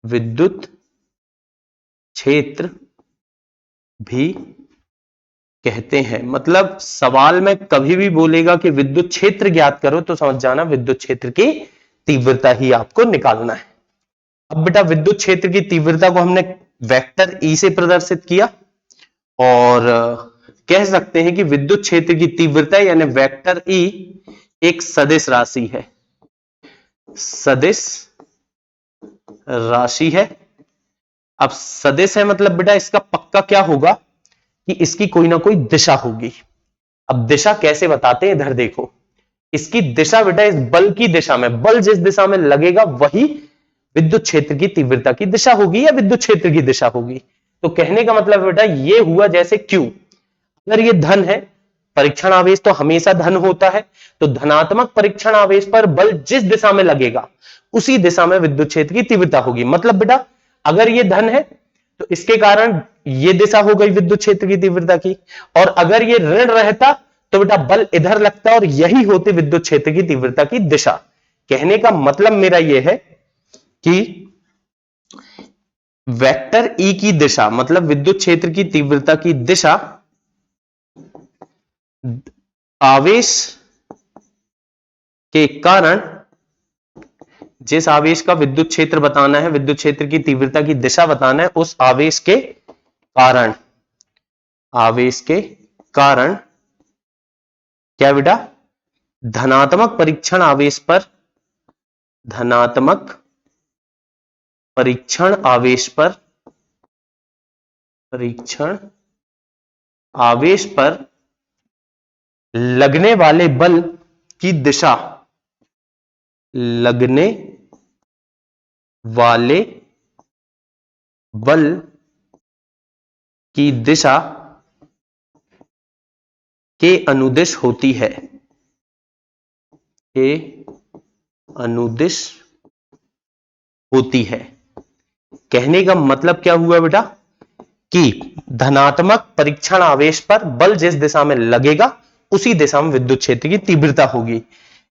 विद्युत क्षेत्र भी कहते हैं। मतलब सवाल में कभी भी बोलेगा कि विद्युत क्षेत्र ज्ञात करो, तो समझ जाना विद्युत क्षेत्र की तीव्रता ही आपको निकालना है। अब बेटा विद्युत क्षेत्र की तीव्रता को हमने वेक्टर ई से प्रदर्शित किया, और कह सकते हैं कि विद्युत क्षेत्र की तीव्रता यानी वेक्टर ई एक सदिश राशि है। सदिश राशि है। अब सदिश है मतलब बेटा इसका पक्का क्या होगा कि इसकी कोई ना कोई दिशा होगी। अब दिशा कैसे बताते हैं, इधर देखो। इसकी दिशा बेटा इस बल की दिशा में, बल जिस दिशा में लगेगा वही विद्युत क्षेत्र की तीव्रता की दिशा होगी या विद्युत क्षेत्र की दिशा होगी। तो कहने का मतलब बेटा ये हुआ जैसे Q, अगर ये धन है, परीक्षण आवेश तो हमेशा धन होता है, तो धनात्मक परीक्षण आवेश पर बल जिस दिशा में लगेगा उसी दिशा में विद्युत क्षेत्र की तीव्रता होगी। मतलब बेटा अगर ये धन है तो इसके कारण ये दिशा हो गई विद्युत क्षेत्र की तीव्रता की, और अगर ये ऋण रहता तो बेटा बल इधर लगता और यही होती विद्युत क्षेत्र की तीव्रता की दिशा। कहने का मतलब मेरा यह है कि वेक्टर ई की दिशा मतलब विद्युत क्षेत्र की तीव्रता की दिशा आवेश के कारण, जिस आवेश का विद्युत क्षेत्र बताना है, विद्युत क्षेत्र की तीव्रता की दिशा बताना है, उस आवेश के कारण क्या बेटा, धनात्मक परीक्षण आवेश पर, धनात्मक परीक्षण आवेश पर लगने वाले बल की दिशा, लगने वाले बल की दिशा के अनुदिश होती है, के अनुदिश होती है। कहने का मतलब क्या हुआ बेटा कि धनात्मक परीक्षण आवेश पर बल जिस दिशा में लगेगा उसी दिशा में विद्युत क्षेत्र की तीव्रता होगी।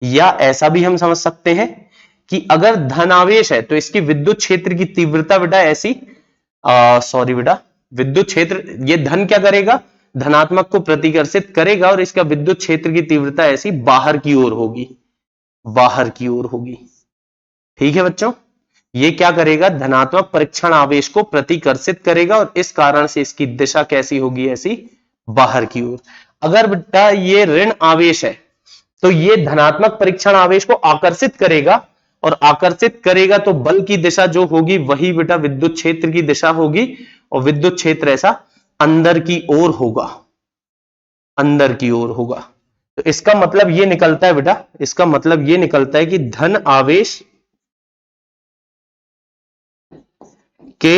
या ऐसा भी हम समझ सकते हैं कि अगर धन आवेश है तो इसकी विद्युत क्षेत्र की तीव्रता बेटा ऐसी, सॉरी बेटा, विद्युत क्षेत्र, ये धन क्या करेगा, धनात्मक को प्रतिकर्षित करेगा और इसका विद्युत क्षेत्र की तीव्रता ऐसी बाहर की ओर होगी, बाहर की ओर होगी। ठीक है बच्चों, ये क्या करेगा, धनात्मक परीक्षण आवेश को प्रतिकर्षित करेगा और इस कारण से इसकी दिशा कैसी होगी, ऐसी बाहर की ओर। अगर बेटा ये ऋण आवेश है तो ये धनात्मक परीक्षण आवेश को आकर्षित करेगा, और आकर्षित करेगा तो बल की दिशा जो होगी वही बेटा विद्युत क्षेत्र की दिशा होगी, और विद्युत क्षेत्र ऐसा अंदर की ओर होगा, अंदर की ओर होगा। तो इसका मतलब ये निकलता है बेटा, इसका मतलब ये निकलता है कि धन आवेश के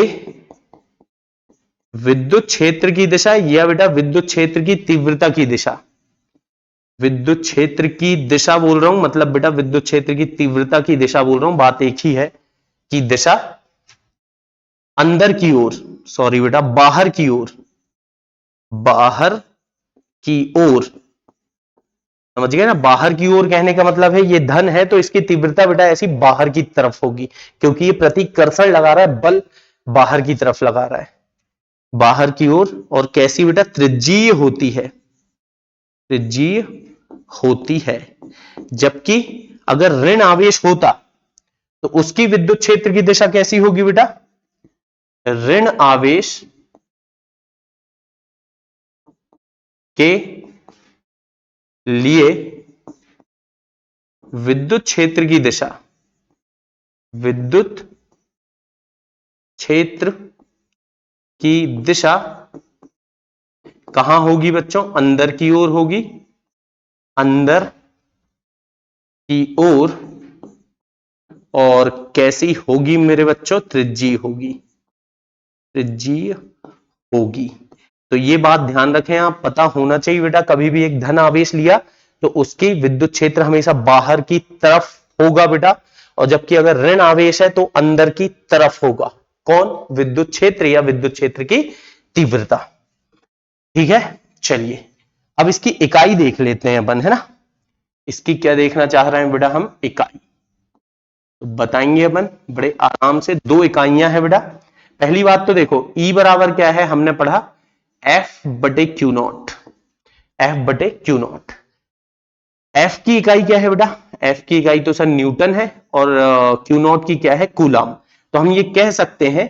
विद्युत क्षेत्र की दिशा या बेटा विद्युत क्षेत्र की तीव्रता की दिशा, विद्युत क्षेत्र की दिशा बोल रहा हूं, मतलब बेटा विद्युत क्षेत्र की तीव्रता की दिशा बोल रहा हूं, बात एक ही है कि दिशा अंदर की ओर, सॉरी बेटा बाहर की ओर, बाहर की ओर, समझ गए ना, बाहर की ओर कहने का मतलब है ये धन है तो इसकी तीव्रता बेटा ऐसी बाहर की तरफ होगी, क्योंकि ये प्रतिकर्षण लगा रहा है, बल बाहर की तरफ लगा रहा है, बाहर की ओर। और कैसी बेटा, त्रिज्यीय होती है, त्रिज्यीय होती है। जबकि अगर ऋण आवेश होता तो उसकी विद्युत क्षेत्र की दिशा कैसी होगी बेटा, ऋण आवेश के लिए विद्युत क्षेत्र की दिशा, विद्युत क्षेत्र की दिशा कहां होगी बच्चों, अंदर की ओर होगी, अंदर की ओर। और कैसी होगी मेरे बच्चों, त्रिज्यीय होगी, त्रिज्यीय होगी। तो ये बात ध्यान रखें आप, पता होना चाहिए बेटा, कभी भी एक धन आवेश लिया तो उसकी विद्युत क्षेत्र हमेशा बाहर की तरफ होगा बेटा, और जबकि अगर ऋण आवेश है तो अंदर की तरफ होगा। कौन, विद्युत क्षेत्र या विद्युत क्षेत्र की तीव्रता। ठीक है, चलिए अब इसकी इकाई देख लेते हैं अपन, है ना। इसकी क्या देखना चाह रहे हैं बेटा हम, इकाई। तो बताएंगे अपन बड़े आराम से, दो इकाइयां हैं बेटा। पहली बात तो देखो, E बराबर क्या है, हमने पढ़ा F बटे क्यू नॉट, F बटे क्यू नॉट। F की इकाई क्या है बेटा, F की इकाई तो सर न्यूटन है, और क्यू नॉट की क्या है, कूलाम। तो हम ये कह सकते हैं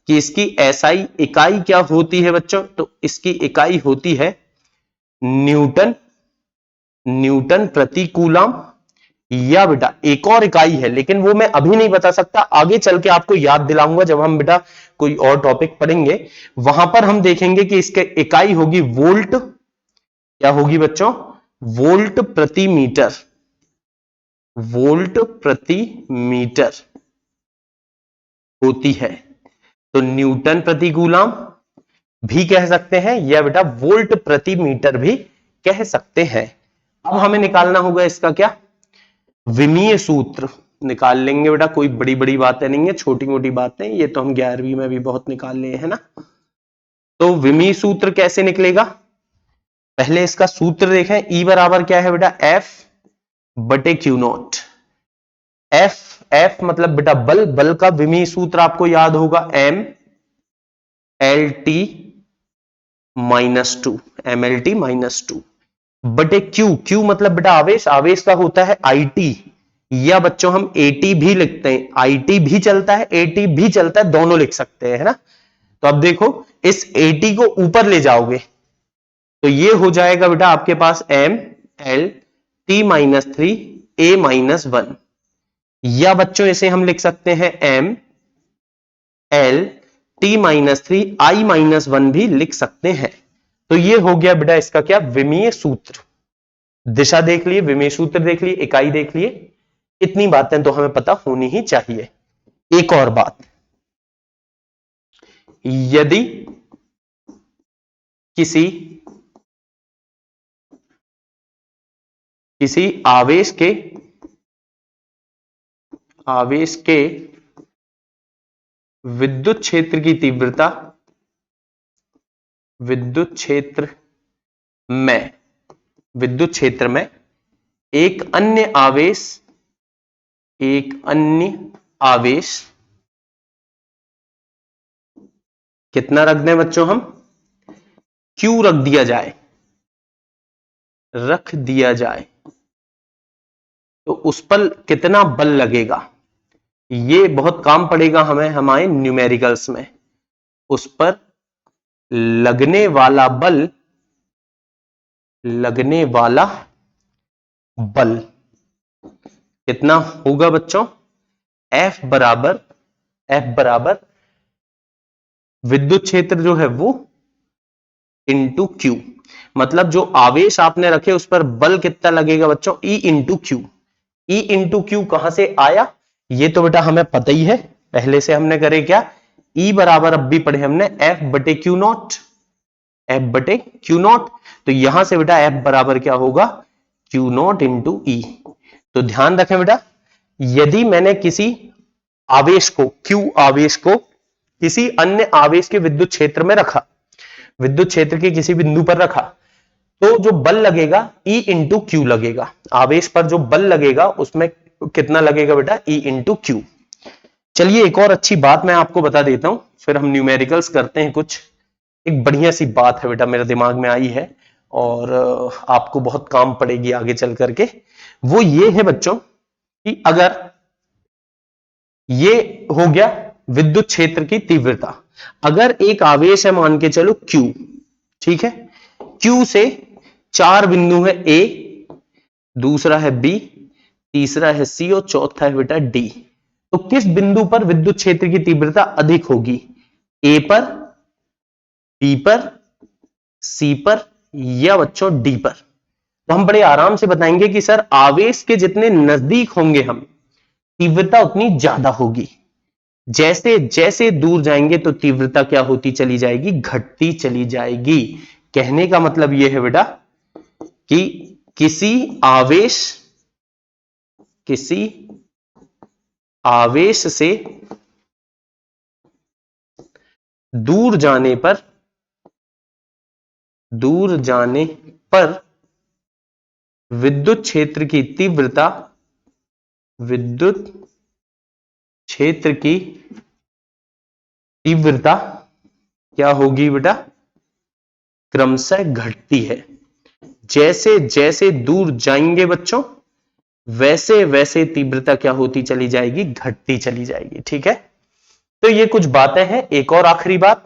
कि इसकी SI इकाई क्या होती है बच्चों, तो इसकी इकाई होती है न्यूटन, न्यूटन प्रति कूलाम। या बेटा एक और इकाई है, लेकिन वो मैं अभी नहीं बता सकता, आगे चल के आपको याद दिलाऊंगा जब हम बेटा कोई और टॉपिक पढ़ेंगे, वहां पर हम देखेंगे कि इसके इकाई होगी वोल्ट, क्या होगी बच्चों, वोल्ट प्रति मीटर, वोल्ट प्रति मीटर होती है। तो न्यूटन प्रति कूलाम भी कह सकते हैं, या बेटा वोल्ट प्रति मीटर भी कह सकते हैं। अब हमें निकालना होगा इसका क्या, विमीय सूत्र निकाल लेंगे बेटा, कोई बड़ी बड़ी बातें नहीं है, छोटी मोटी बातें, ये तो हम 11वीं में भी बहुत निकाल लिए है ना। तो विमीय सूत्र कैसे निकलेगा, पहले इसका सूत्र देखें। E बराबर क्या है बेटा, F बटे क्यू नॉट। F मतलब बेटा बल, बल का विमीय सूत्र आपको याद होगा M एल टी -2, MLT -2 बटे Q, Q मतलब बेटा आवेश, आवेश का होता है IT, या बच्चों हम AT भी लिखते हैं, IT भी चलता है, AT भी चलता है, दोनों लिख सकते हैं, है ना। तो अब देखो इस AT को ऊपर ले जाओगे तो ये हो जाएगा बेटा आपके पास MLT -3 A -1, या बच्चों इसे हम लिख सकते हैं MLT -3 I -1 भी लिख सकते हैं। तो ये हो गया बेटा इसका क्या, विमीय सूत्र। दिशा देख लिए, विमीय सूत्र देख लिए, इकाई देख लिए, इतनी बातें तो हमें पता होनी ही चाहिए। एक और बात, यदि किसी आवेश के विद्युत क्षेत्र की तीव्रता, विद्युत क्षेत्र में एक अन्य आवेश कितना रख दें बच्चों हम, Q रख दिया जाए, तो उस पर कितना बल लगेगा, ये बहुत काम पड़ेगा हमें हमारे न्यूमेरिकल्स में। उस पर लगने वाला बल कितना होगा बच्चों, F बराबर विद्युत क्षेत्र जो है वो इंटू क्यू, मतलब जो आवेश आपने रखे उस पर बल कितना लगेगा बच्चों, E into Q. E into Q कहां से आया, ये तो बेटा हमें पता ही है, पहले से हमने करे क्या, ई बराबर अब भी पढ़े हमने एफ बटे क्यू नॉट, एफ बटे क्यू नॉट। तो यहां से बेटा एफ बराबर क्या होगा, क्यू नॉट इंटू ई। तो ध्यान रखें बेटा, यदि मैंने किसी आवेश को, क्यू आवेश को किसी अन्य आवेश के विद्युत क्षेत्र में रखा, विद्युत क्षेत्र के किसी बिंदु पर रखा, तो जो बल लगेगा E इंटू क्यू लगेगा, आवेश पर जो बल लगेगा उसमें कितना लगेगा बेटा, E इंटू क्यू। चलिए एक और अच्छी बात मैं आपको बता देता हूं, फिर हम न्यूमेरिकल्स करते हैं कुछ। एक बढ़िया सी बात है बेटा मेरे दिमाग में आई है और आपको बहुत काम पड़ेगी आगे चल करके, वो ये है बच्चों कि अगर ये हो गया विद्युत क्षेत्र की तीव्रता, अगर एक आवेश है मान के चलो Q, ठीक है, Q से 4 बिंदु है A, दूसरा है B, तीसरा है C और चौथा है बेटा D। तो किस बिंदु पर विद्युत क्षेत्र की तीव्रता अधिक होगी, A पर, B पर, C पर या बच्चों D पर। तो हम बड़े आराम से बताएंगे कि सर आवेश के जितने नजदीक होंगे हम, तीव्रता उतनी ज्यादा होगी, जैसे जैसे दूर जाएंगे तो तीव्रता क्या होती चली जाएगी, घटती चली जाएगी। कहने का मतलब यह है बेटा कि किसी आवेश से दूर जाने पर विद्युत क्षेत्र की तीव्रता क्या होगी बेटा, क्रमशः घटती है। जैसे जैसे दूर जाएंगे बच्चों, वैसे वैसे तीव्रता क्या होती चली जाएगी, घटती चली जाएगी। ठीक है, तो ये कुछ बातें हैं। एक और आखिरी बात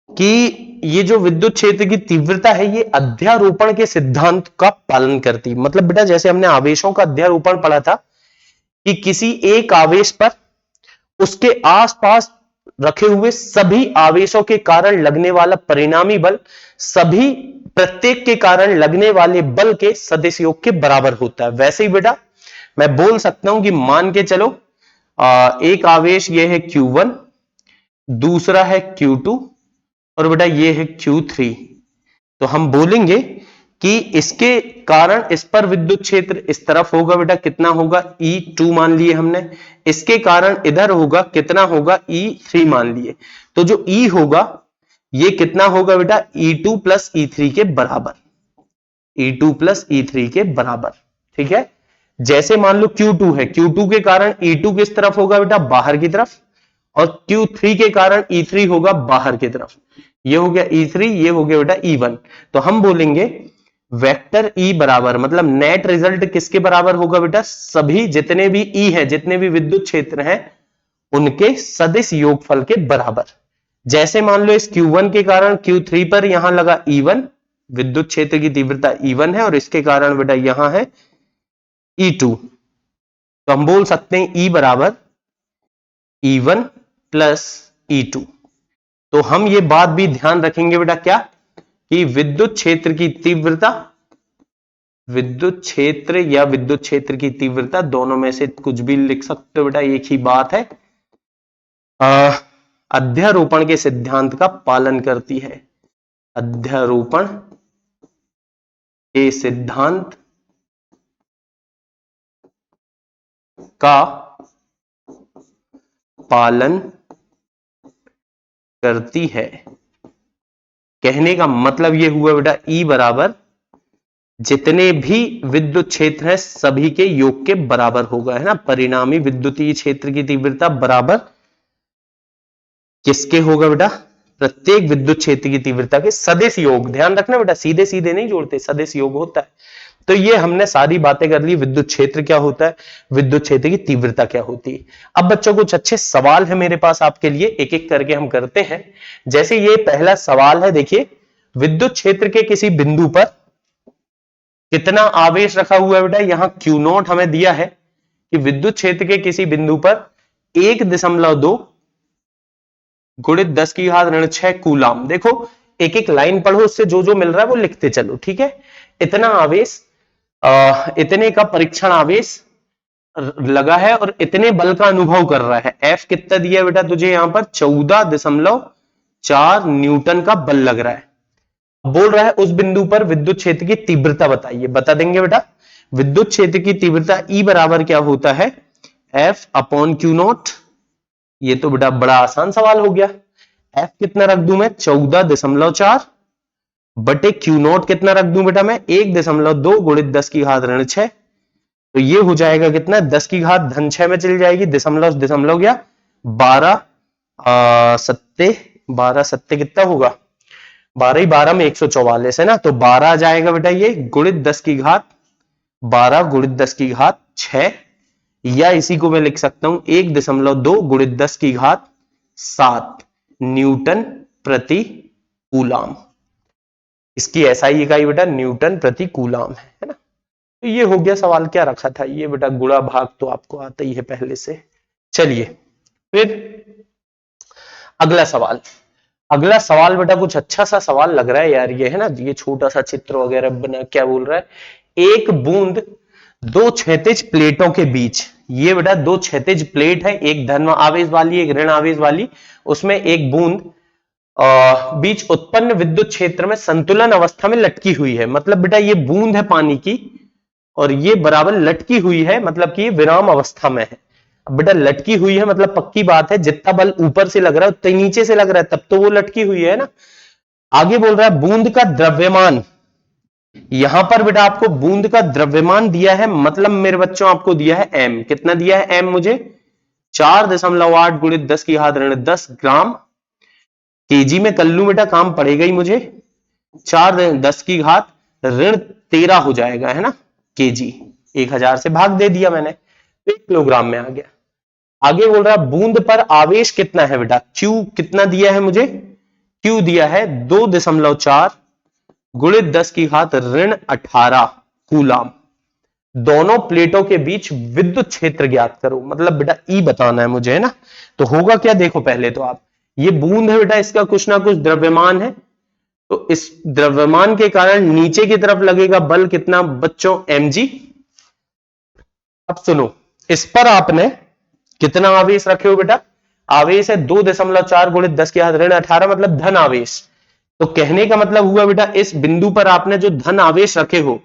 कि ये जो विद्युत क्षेत्र की तीव्रता है ये अध्यारोपण के सिद्धांत का पालन करती, मतलब बेटा जैसे हमने आवेशों का अध्यारोपण पढ़ा था कि किसी एक आवेश पर उसके आसपास रखे हुए सभी आवेशों के कारण लगने वाला परिणामी बल सभी प्रत्येक के कारण लगने वाले बल के सदिश योग के बराबर होता है। वैसे ही बेटा मैं बोल सकता हूं कि मान के चलो एक आवेश ये है Q1, दूसरा है Q2 और बेटा ये है Q3। तो हम बोलेंगे कि इसके कारण इस पर विद्युत क्षेत्र इस तरफ होगा बेटा, कितना होगा, E2 मान लिए हमने। इसके कारण इधर होगा, कितना होगा, E3 मान लिए। तो जो E होगा ये कितना होगा बेटा, E2 प्लस E3 के बराबर, E2 प्लस E3 के बराबर। ठीक है, जैसे मान लो Q2 है, Q2 के कारण E2 किस तरफ होगा बेटा, बाहर की तरफ, और Q3 के कारण E3 होगा बाहर की तरफ। ये हो गया E3, ये हो गया बेटा E1। तो हम बोलेंगे वेक्टर E बराबर, मतलब नेट रिजल्ट किसके बराबर होगा बेटा, सभी जितने भी E है, जितने भी विद्युत क्षेत्र हैं उनके सदिश योगफल के बराबर। जैसे मान लो इस Q1 के कारण Q3 पर यहां लगा E1, विद्युत क्षेत्र की तीव्रता E1 है और इसके कारण बेटा यहां है E2। तो हम बोल सकते हैं E बराबर E1 प्लस E2। तो हम ये बात भी ध्यान रखेंगे बेटा क्या, कि विद्युत क्षेत्र की तीव्रता, विद्युत क्षेत्र या विद्युत क्षेत्र की तीव्रता दोनों में से कुछ भी लिख सकते हो बेटा, एक ही बात है, अध्यारोपण के सिद्धांत का पालन करती है। अध्यारोपण के सिद्धांत का पालन करती है। कहने का मतलब यह हुआ बेटा E बराबर जितने भी विद्युत क्षेत्र हैं सभी के योग के बराबर होगा, है ना। परिणामी विद्युतीय क्षेत्र की तीव्रता बराबर किसके होगा बेटा, प्रत्येक विद्युत क्षेत्र की तीव्रता के सदिश योग। ध्यान रखना बेटा, सीधे सीधे नहीं जोड़ते, सदिश योग होता है। तो ये हमने सारी बातें कर ली, विद्युत क्षेत्र क्या होता है, विद्युत क्षेत्र की तीव्रता क्या होती है। अब बच्चों कुछ अच्छे सवाल है मेरे पास आपके लिए, एक एक करके हम करते हैं। जैसे ये पहला सवाल है, देखिए विद्युत क्षेत्र के किसी बिंदु पर कितना आवेश रखा हुआ है बेटा, यहां Q0 हमें दिया है कि विद्युत क्षेत्र के किसी बिंदु पर 1.2 गुणित 10 की घात ऋण 6 कूलाम। देखो एक एक लाइन पढ़ो, उससे जो जो मिल रहा है वो लिखते चलो, ठीक है। इतना आवेश, इतने का परीक्षण आवेश लगा है और इतने बल का अनुभव कर रहा है। एफ कितना दिया है बेटा तुझे यहां पर? 14.4 न्यूटन का बल लग रहा है। बोल रहा है उस बिंदु पर विद्युत क्षेत्र की तीव्रता बताइए। बता देंगे बेटा, विद्युत क्षेत्र की तीव्रता ई बराबर क्या होता है? F upon Q not. ये तो बेटा बड़ा आसान सवाल हो गया। एफ कितना रख दूं मैं? 14.4 बटे क्यू नॉट कितना रख दूं बेटा मैं? 1.2 गुणित 10 की घात ऋण 6। तो ये हो जाएगा कितना? 10 की घात धन 6 में चली जाएगी, दशमलव दशमलव गया 12 सत्ते 12 सत्ते कितना होगा? 12 12 में 144 है ना, तो 12 आ जाएगा बेटा ये गुणित 10 की घात 12 गुणित 10 की घात 6, या इसी को मैं लिख सकता हूं 1.2 गुणित 10 की घात 7 न्यूटन प्रति कूलाम। इसकी एसआई इकाई बेटा न्यूटन प्रति कूलाम है ना। तो ये हो गया सवाल। क्या रखा था ये बेटा? गुणा भाग तो आपको आता ही है पहले से। चलिए फिर अगला सवाल। अगला सवाल बेटा कुछ अच्छा सा सवाल लग रहा है यार ये, है ना। ये छोटा सा चित्र वगैरह बना, क्या बोल रहा है? एक बूंद दो क्षैतिज प्लेटों के बीच, ये बेटा दो क्षैतिज प्लेट है, एक धन आवेश वाली एक ऋण आवेश वाली, उसमें एक बूंद बीच उत्पन्न विद्युत क्षेत्र में संतुलन अवस्था में लटकी हुई है। मतलब बेटा ये बूंद है पानी की और ये बराबर लटकी हुई है, मतलब कि ये विराम अवस्था में है। अब बेटा लटकी हुई है मतलब पक्की बात है जितना बल ऊपर से लग रहा है उतना नीचे से लग रहा है, तब तो वो लटकी हुई है ना। आगे बोल रहा है बूंद का द्रव्यमान। यहां पर बेटा आपको बूंद का द्रव्यमान दिया है, मतलब मेरे बच्चों आपको दिया है एम। कितना दिया है एम मुझे? 4.8 गुणित 10 की घात ऋण 10 ग्राम। केजी में कर लूं बेटा, काम पड़ेगा ही मुझे। 4 10 की घात ऋण 13 हो जाएगा, है ना केजी। 1000 से भाग दे दिया मैंने, 1 किलोग्राम में आ गया। आगे बोल रहा है बूंद पर आवेश कितना है बेटा? क्यू कितना दिया है मुझे? क्यू दिया है 2.4 गुणित 10 की घात ऋण 18 कूलाम। दोनों प्लेटों के बीच विद्युत क्षेत्र ज्ञात करो। मतलब बेटा ई बताना है मुझे, है ना। तो होगा क्या? देखो पहले तो आप, ये बूंद है बेटा, इसका कुछ ना कुछ द्रव्यमान है, तो इस द्रव्यमान के कारण नीचे की तरफ लगेगा बल कितना बच्चों? mg। अब सुनो, इस पर आपने कितना आवेश रखे हो बेटा? आवेश है 2.4 गुणित 10 की घात ऋण 18, मतलब धन आवेश। तो कहने का मतलब हुआ बेटा इस बिंदु पर आपने जो धन आवेश रखे हो,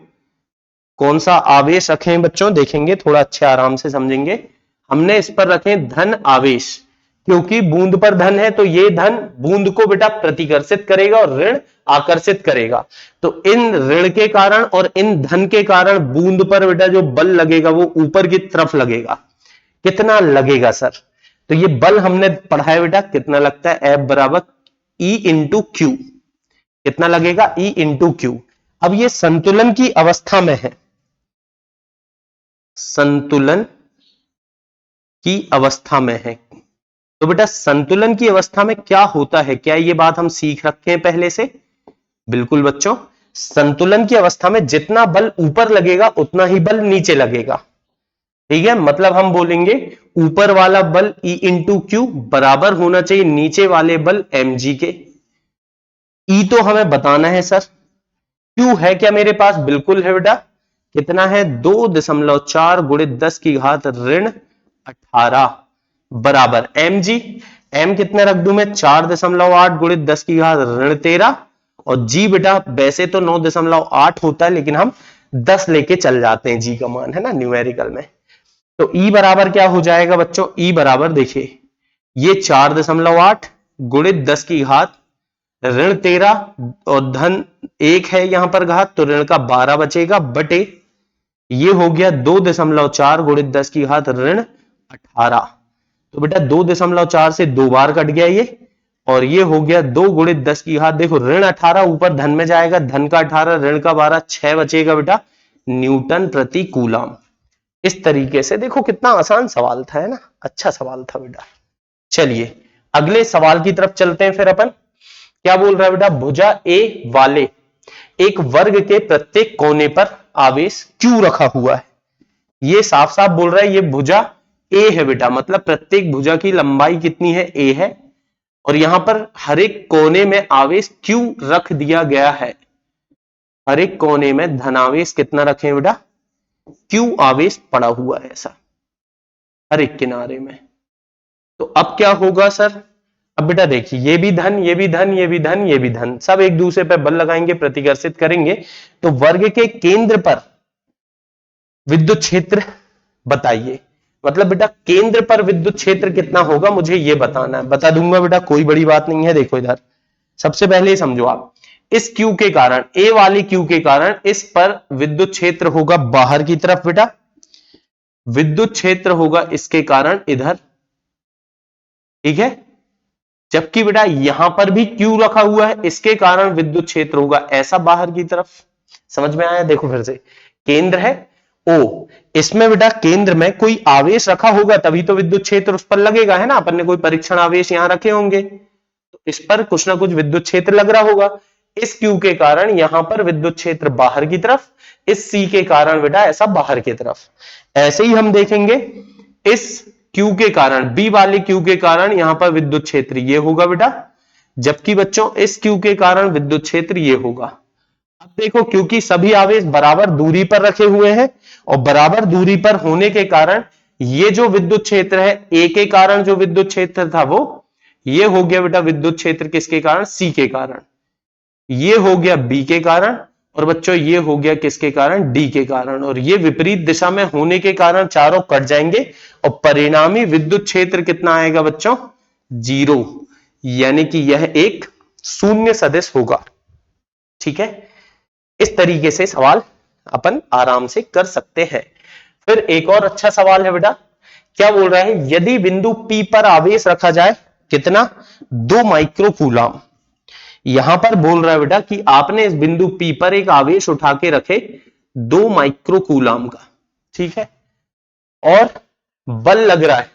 कौन सा आवेश रखे हैं बच्चों? देखेंगे थोड़ा अच्छे आराम से समझेंगे। हमने इस पर रखे धन आवेश, क्योंकि बूंद पर धन है तो ये धन बूंद को बेटा प्रतिकर्षित करेगा और ऋण आकर्षित करेगा। तो इन ऋण के कारण और इन धन के कारण बूंद पर बेटा जो बल लगेगा वो ऊपर की तरफ लगेगा। कितना लगेगा सर? तो ये बल हमने पढ़ा है बेटा, कितना लगता है? F बराबर E इंटू क्यू। कितना लगेगा? E into Q. अब ये संतुलन की अवस्था में है, संतुलन की अवस्था में है। तो बेटा संतुलन की अवस्था में क्या होता है? क्या ये बात हम सीख रखे हैं पहले से? बिल्कुल बच्चों, संतुलन की अवस्था में जितना बल ऊपर लगेगा उतना ही बल नीचे लगेगा। ठीक है, मतलब हम बोलेंगे ऊपर वाला बल E इंटू क्यू बराबर होना चाहिए नीचे वाले बल mg के। E तो हमें बताना है सर, Q है क्या मेरे पास? बिल्कुल है बेटा। कितना है? 2.4 गुणित 10 की घात ऋण 18 बराबर mg। m कितना रख दूं मैं? 4.8 गुणित 10 की घात ऋण 13, और g बेटा वैसे तो 9.8 होता है लेकिन हम 10 लेके चल जाते हैं g का मान, है ना, न्यूमेरिकल में। तो E बराबर क्या हो जाएगा बच्चों? E बराबर देखिए ये 4.8 गुणित 10 की घात ऋण 13 और धन 1 है यहां पर घात, तो ऋण का 12 बचेगा बटे ये हो गया 2.4 गुणित 10 की घात ऋण 18। तो बेटा 2.4 से 2 बार कट गया ये, और ये हो गया 2 गुणित 10 की घात, देखो ऋण 18 ऊपर धन में जाएगा, धन का 18 ऋण का 12 6 बचेगा बेटा न्यूटन प्रति कूलाम। इस तरीके से देखो कितना आसान सवाल था, है ना, अच्छा सवाल था बेटा। चलिए अगले सवाल की तरफ चलते हैं फिर अपन। क्या बोल रहा है बेटा? भुजा ए वाले एक वर्ग के प्रत्येक कोने पर आवेश Q रखा हुआ है। ये साफ साफ बोल रहा है ये भुजा ए है बेटा, मतलब प्रत्येक भुजा की लंबाई कितनी है? ए है, और यहां पर हर एक कोने में आवेश Q रख दिया गया है। हर एक कोने में धनावेश कितना रखें बेटा? Q आवेश पड़ा हुआ है ऐसा हर एक किनारे में। तो अब क्या होगा सर? अब बेटा देखिए, ये भी धन, ये भी धन, ये भी धन, ये भी धन, सब एक दूसरे पर बल लगाएंगे, प्रतिकर्षित करेंगे। तो वर्ग के केंद्र पर विद्युत क्षेत्र बताइए। मतलब बेटा केंद्र पर विद्युत क्षेत्र कितना होगा मुझे ये बताना है। बता दूंगा बेटा, कोई बड़ी बात नहीं है। देखो इधर सबसे पहले ही समझो आप, इस Q के कारण, ए वाली Q के कारण इस पर विद्युत क्षेत्र होगा बाहर की तरफ बेटा, विद्युत क्षेत्र होगा इसके कारण इधर, ठीक है। जबकि बेटा यहां पर भी Q रखा हुआ है, इसके कारण विद्युत क्षेत्र होगा ऐसा बाहर की तरफ। समझ में आया? देखो फिर से, केंद्र है O, इसमें बेटा केंद्र में कोई आवेश रखा होगा तभी तो विद्युत क्षेत्र उस पर लगेगा, है ना। अपन ने कोई परीक्षण आवेश यहां रखे होंगे तो इस पर कुछ ना कुछ विद्युत क्षेत्र लग रहा होगा। इस Q के कारण यहां पर विद्युत क्षेत्र बाहर की तरफ, इस C के कारण बेटा ऐसा बाहर की तरफ। ऐसे ही हम देखेंगे इस Q के कारण, B वाले Q के कारण यहां पर विद्युत क्षेत्र ये होगा बेटा, जबकि बच्चों इस Q के कारण विद्युत क्षेत्र ये होगा। अब देखो, क्योंकि सभी आवेश बराबर दूरी पर रखे हुए हैं और बराबर दूरी पर होने के कारण ये जो विद्युत क्षेत्र है, ए के कारण जो विद्युत क्षेत्र था वो ये हो गया बेटा विद्युत क्षेत्र किसके कारण? सी के कारण। ये हो गया बी के कारण, और बच्चों ये हो गया किसके कारण? डी के कारण। और ये विपरीत दिशा में होने के कारण चारों कट जाएंगे और परिणामी विद्युत क्षेत्र कितना आएगा बच्चों? 0, यानी कि यह एक शून्य सदिश होगा। ठीक है, इस तरीके से सवाल अपन आराम से कर सकते हैं। फिर एक और अच्छा सवाल है बेटा, क्या बोल रहा है? यदि बिंदु P पर आवेश रखा जाए कितना? 2 माइक्रो कूलम। यहां पर बोल रहा है बेटा कि आपने इस बिंदु P पर एक आवेश उठा के रखे 2 माइक्रो कूलम का, ठीक है, और बल लग रहा है।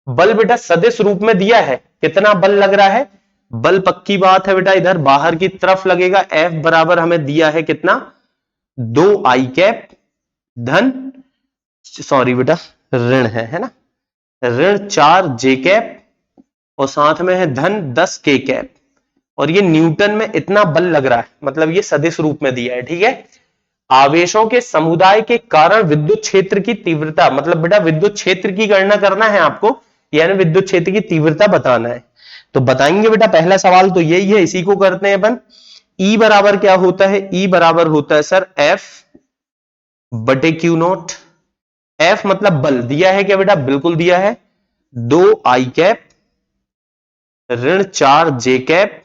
बल बेटा सदिश रूप में दिया है, कितना बल लग रहा है? बल पक्की बात है बेटा इधर बाहर की तरफ लगेगा। F बराबर हमें दिया है कितना? 2 आई कैप धन, सॉरी बेटा ऋण है ना, ऋण 4 जे कैप और साथ में है धन 10 के कैप। और ये न्यूटन में इतना बल लग रहा है, मतलब ये सदिश रूप में दिया है, ठीक है। आवेशों के समुदाय के कारण विद्युत क्षेत्र की तीव्रता, मतलब बेटा विद्युत क्षेत्र की गणना करना है आपको, यानी विद्युत क्षेत्र की तीव्रता बताना है। तो बताएंगे बेटा, पहला सवाल तो यही है, इसी को करते हैं अपन। E बराबर क्या होता है? E बराबर होता है सर F बटे Q नॉट। F मतलब बल दिया है क्या बेटा? बिल्कुल दिया है, 2 आई कैप ऋण 4 जे कैप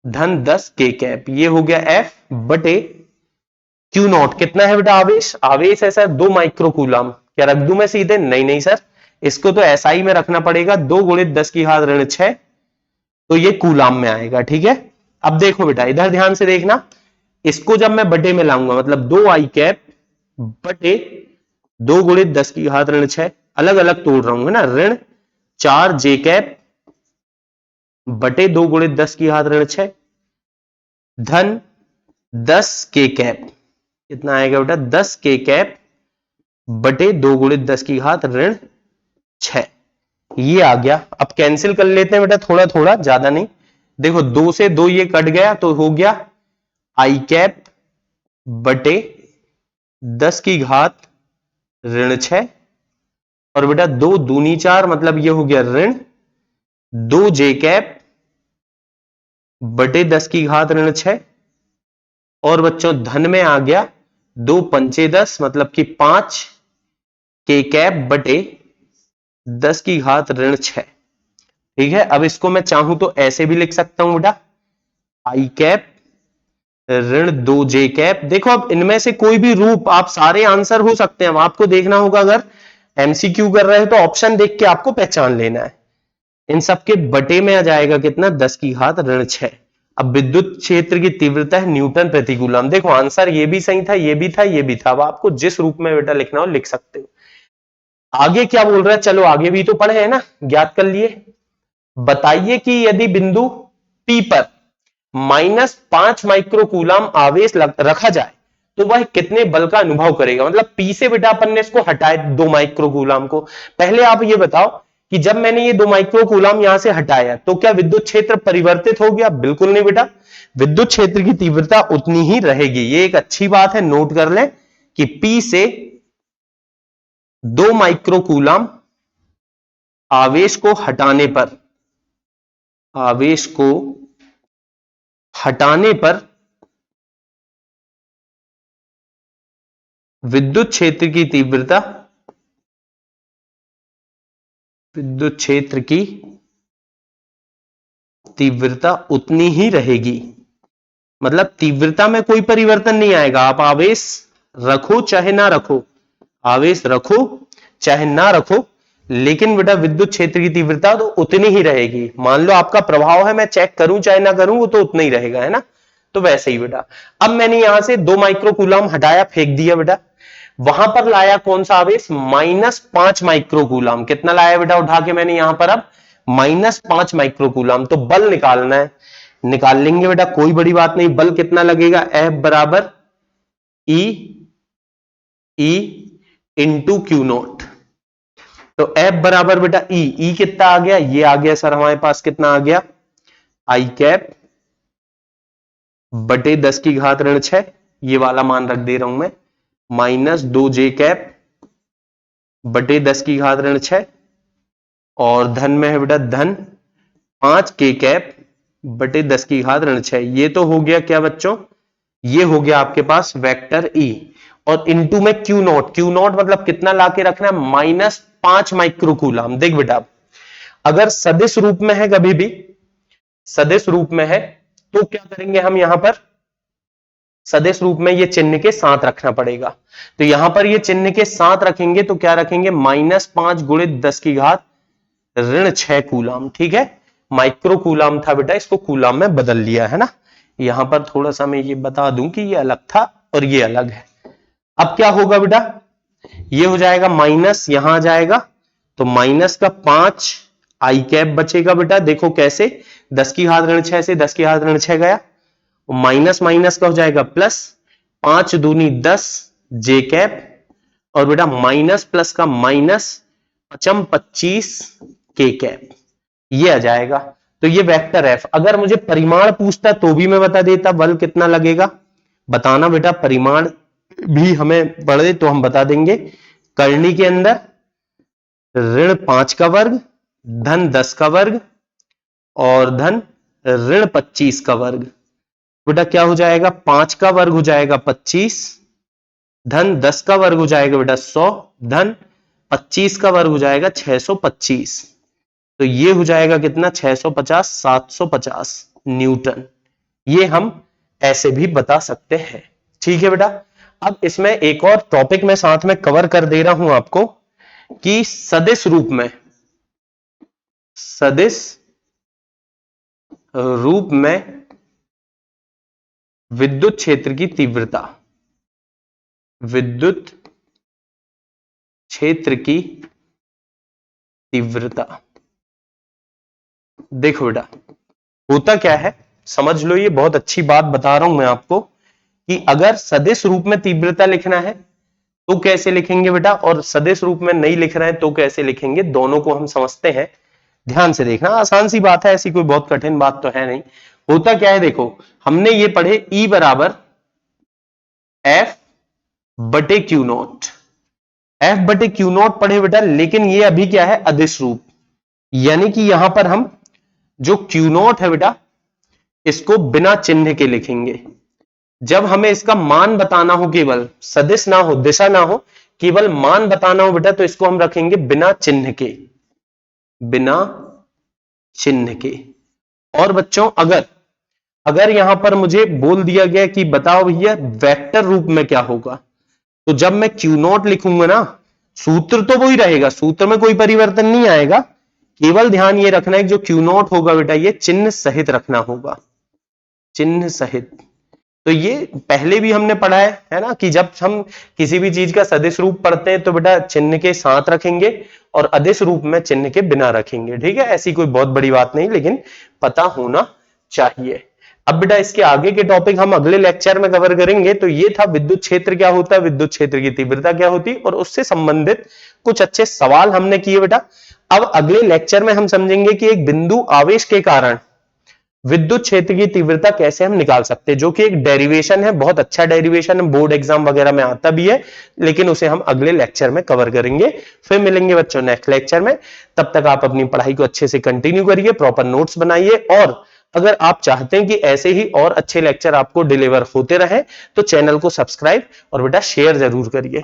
धन 10 के कैप। ये हो गया F बटे Q नॉट। कितना है बेटा आवेश? आवेश है सर 2 माइक्रो कूलम। क्या रख दूं मैं सीधे? नहीं नहीं सर, इसको तो SI में रखना पड़ेगा, 2 गुणित 10 की घात ऋण 6, तो ये कूलम में आएगा, ठीक है। अब देखो बेटा इधर ध्यान से देखना, इसको जब मैं बटे में लाऊंगा, मतलब 2 आई कैप बटे 2 गुणित 10 की घात ऋण 6, अलग अलग तोड़ रहा हूं, है ना, ऋण 4 जे कैप बटे 2 गुणित 10 की घात ऋण 6 धन 10 के कैप। कितना आएगा बेटा? 10 के कैप बटे 2 गुणित 10 की घात ऋण 6। ये आ गया। अब कैंसिल कर लेते हैं बेटा थोड़ा थोड़ा, ज्यादा नहीं। देखो 2 से 2 ये कट गया तो हो गया आई कैप बटे 10 की घात ऋण 6, और बेटा 2 दूनी 4, मतलब ये हो गया ऋण 2 जे कैप बटे 10 की घात ऋण 6, और बच्चों धन में आ गया 2 पंचे 10, मतलब कि 5 के कैप बटे 10 की घात ऋण 6। ठीक है, अब इसको मैं चाहूं तो ऐसे भी लिख सकता हूं बेटा, आई कैप ऋण 2 जे कैप। देखो अब इनमें से कोई भी रूप, आप सारे आंसर हो सकते हैं, अब आपको देखना होगा, अगर एमसीक्यू कर रहे हो तो ऑप्शन देख के आपको पहचान लेना है। इन सबके बटे में आ जाएगा कितना? 10 की घात ऋण 6। अब विद्युत क्षेत्र की तीव्रता है न्यूटन प्रति कूलम। देखो आंसर ये भी सही था, ये भी था, ये भी था। अब आपको जिस रूप में बेटा लिखना हो लिख सकते हो। आगे क्या बोल रहा है? चलो आगे भी तो पढ़े है ना, ज्ञात कर लिए। बताइए कि यदि बिंदु P पर -5 माइक्रो कूलम आवेश रखा जाए तो वह कितने बल का अनुभव करेगा। मतलब P से बेटा अपन ने इसको हटाए 2 माइक्रो कूलम को। पहले आप ये बताओ कि जब मैंने ये 2 माइक्रो कूलम यहां से हटाया तो क्या विद्युत क्षेत्र परिवर्तित हो गया? बिल्कुल नहीं बेटा, विद्युत क्षेत्र की तीव्रता उतनी ही रहेगी। ये एक अच्छी बात है, नोट कर लें कि P से 2 माइक्रो कूलम आवेश को हटाने पर विद्युत क्षेत्र की तीव्रता उतनी ही रहेगी। मतलब तीव्रता में कोई परिवर्तन नहीं आएगा। आप आवेश रखो चाहे ना रखो, लेकिन बेटा विद्युत क्षेत्र की तीव्रता तो उतनी ही रहेगी। मान लो आपका प्रभाव है, मैं चेक करूं चाहे ना करूं, वो तो उतना ही रहेगा, है ना। तो वैसे ही बेटा, अब मैंने यहां से 2 माइक्रो कूलम हटाया, फेंक दिया बेटा, वहां पर लाया कौन सा आवेश? -5 माइक्रो कूलम। कितना लाया बेटा उठा के मैंने यहां पर? अब -5 माइक्रो कूलम। तो बल निकालना है, निकाल लेंगे बेटा, कोई बड़ी बात नहीं। बल कितना लगेगा? F बराबर E इंटू क्यू नोट। तो F बराबर बेटा E कितना आ गया? ये आ गया सर हमारे पास, कितना आ गया? I कैप बटे 10⁻⁶, ये वाला मान रख दे रहा हूं मैं, -2J कैप बटे 10⁻⁶, और धन में है बेटा धन 5K कैप बटे 10⁻⁶। ये तो हो गया क्या बच्चों? ये हो गया आपके पास वेक्टर E, और इनटू में क्यू नॉट मतलब कितना लाके रखना है? -5 माइक्रो कूलम। देख बेटा, अगर सदिश रूप में है, कभी भी सदिश रूप में है, तो क्या करेंगे हम? यहां पर सदिश रूप में ये चिन्ह के साथ रखना पड़ेगा। तो यहां पर ये चिन्ह के साथ रखेंगे तो क्या रखेंगे? -5 गुणित 10⁻⁶ कूलम। ठीक है, माइक्रो कूलम था बेटा, इसको कूलम में बदल लिया है ना। यहां पर थोड़ा सा मैं ये बता दूं कि ये अलग था और ये अलग है। अब क्या होगा बेटा? ये हो जाएगा माइनस, यहां आ जाएगा तो माइनस का 5 आई कैप बचेगा बेटा। देखो कैसे, 10⁻⁶ से 10⁻⁶ गया, माइनस माइनस का हो जाएगा प्लस, 5 दूनी 10 जे कैप, और बेटा माइनस प्लस का माइनस, 5 25 के कैप, ये आ जाएगा। तो ये वेक्टर एफ। अगर मुझे परिमाण पूछता तो भी मैं बता देता बल कितना लगेगा। बताना बेटा, परिमाण भी हमें पढ़े तो हम बता देंगे। करनी के अंदर -5 का वर्ग धन 10 का वर्ग और धन -25 का वर्ग। बेटा क्या हो जाएगा? 5 का वर्ग हो जाएगा 25, धन 10 का वर्ग हो जाएगा बेटा 100, धन 25 का वर्ग हो जाएगा 625। तो ये हो जाएगा कितना? 650 750 न्यूटन। ये हम ऐसे भी बता सकते हैं। ठीक है बेटा, अब इसमें एक और टॉपिक मैं साथ में कवर कर दे रहा हूं आपको कि सदिश रूप में विद्युत क्षेत्र की तीव्रता, देखो बेटा होता क्या है, समझ लो, ये बहुत अच्छी बात बता रहा हूं मैं आपको कि अगर सदिश रूप में तीव्रता लिखना है तो कैसे लिखेंगे बेटा, और सदिश रूप में नहीं लिख रहे हैं तो कैसे लिखेंगे, दोनों को हम समझते हैं। ध्यान से देखना, आसान सी बात है, ऐसी कोई बहुत कठिन बात तो है नहीं। होता क्या है, देखो हमने ये पढ़े E बराबर F बटे क्यू नॉट, F बटे क्यू नॉट पढ़े बेटा, लेकिन ये अभी क्या है? अदिश रूप। यानी कि यहां पर हम जो क्यू नॉट है बेटा, इसको बिना चिन्ह के लिखेंगे। जब हमें इसका मान बताना हो, केवल सदिश ना हो, दिशा ना हो, केवल मान बताना हो बेटा, तो इसको हम रखेंगे बिना चिन्ह के। और बच्चों अगर यहां पर मुझे बोल दिया गया कि बताओ भैया वेक्टर रूप में क्या होगा, तो जब मैं क्यू नॉट लिखूंगा ना, सूत्र तो वही रहेगा, सूत्र में कोई परिवर्तन नहीं आएगा। केवल ध्यान ये रखना है कि जो क्यू नॉट होगा बेटा, ये चिन्ह सहित रखना होगा, चिन्ह सहित। तो ये पहले भी हमने पढ़ा है ना, कि जब हम किसी भी चीज का सदिश रूप पढ़ते हैं तो बेटा चिन्ह के साथ रखेंगे और अदिश रूप में चिन्ह के बिना रखेंगे। ठीक है, ऐसी कोई बहुत बड़ी बात नहीं, लेकिन पता होना चाहिए। अब बेटा इसके आगे के टॉपिक हम अगले लेक्चर में कवर करेंगे। तो ये था विद्युत क्षेत्र क्या होता है, विद्युत क्षेत्र की तीव्रता क्या होती है, और उससे संबंधित कुछ अच्छे सवाल हमने किए बेटा। अब अगले लेक्चर में हम समझेंगे कि एक बिंदु आवेश के कारण विद्युत क्षेत्र की तीव्रता कैसे हम निकाल सकते हैं, जो कि एक डेरिवेशन है, बहुत अच्छा डेरिवेशन है, बोर्ड एग्जाम वगैरह में आता भी है, लेकिन उसे हम अगले लेक्चर में कवर करेंगे। फिर मिलेंगे बच्चों नेक्स्ट लेक्चर में। तब तक आप अपनी पढ़ाई को अच्छे से कंटिन्यू करिए, प्रॉपर नोट्स बनाइए, और अगर आप चाहते हैं कि ऐसे ही और अच्छे लेक्चर आपको डिलीवर होते रहे तो चैनल को सब्सक्राइब और बेटा शेयर जरूर करिए।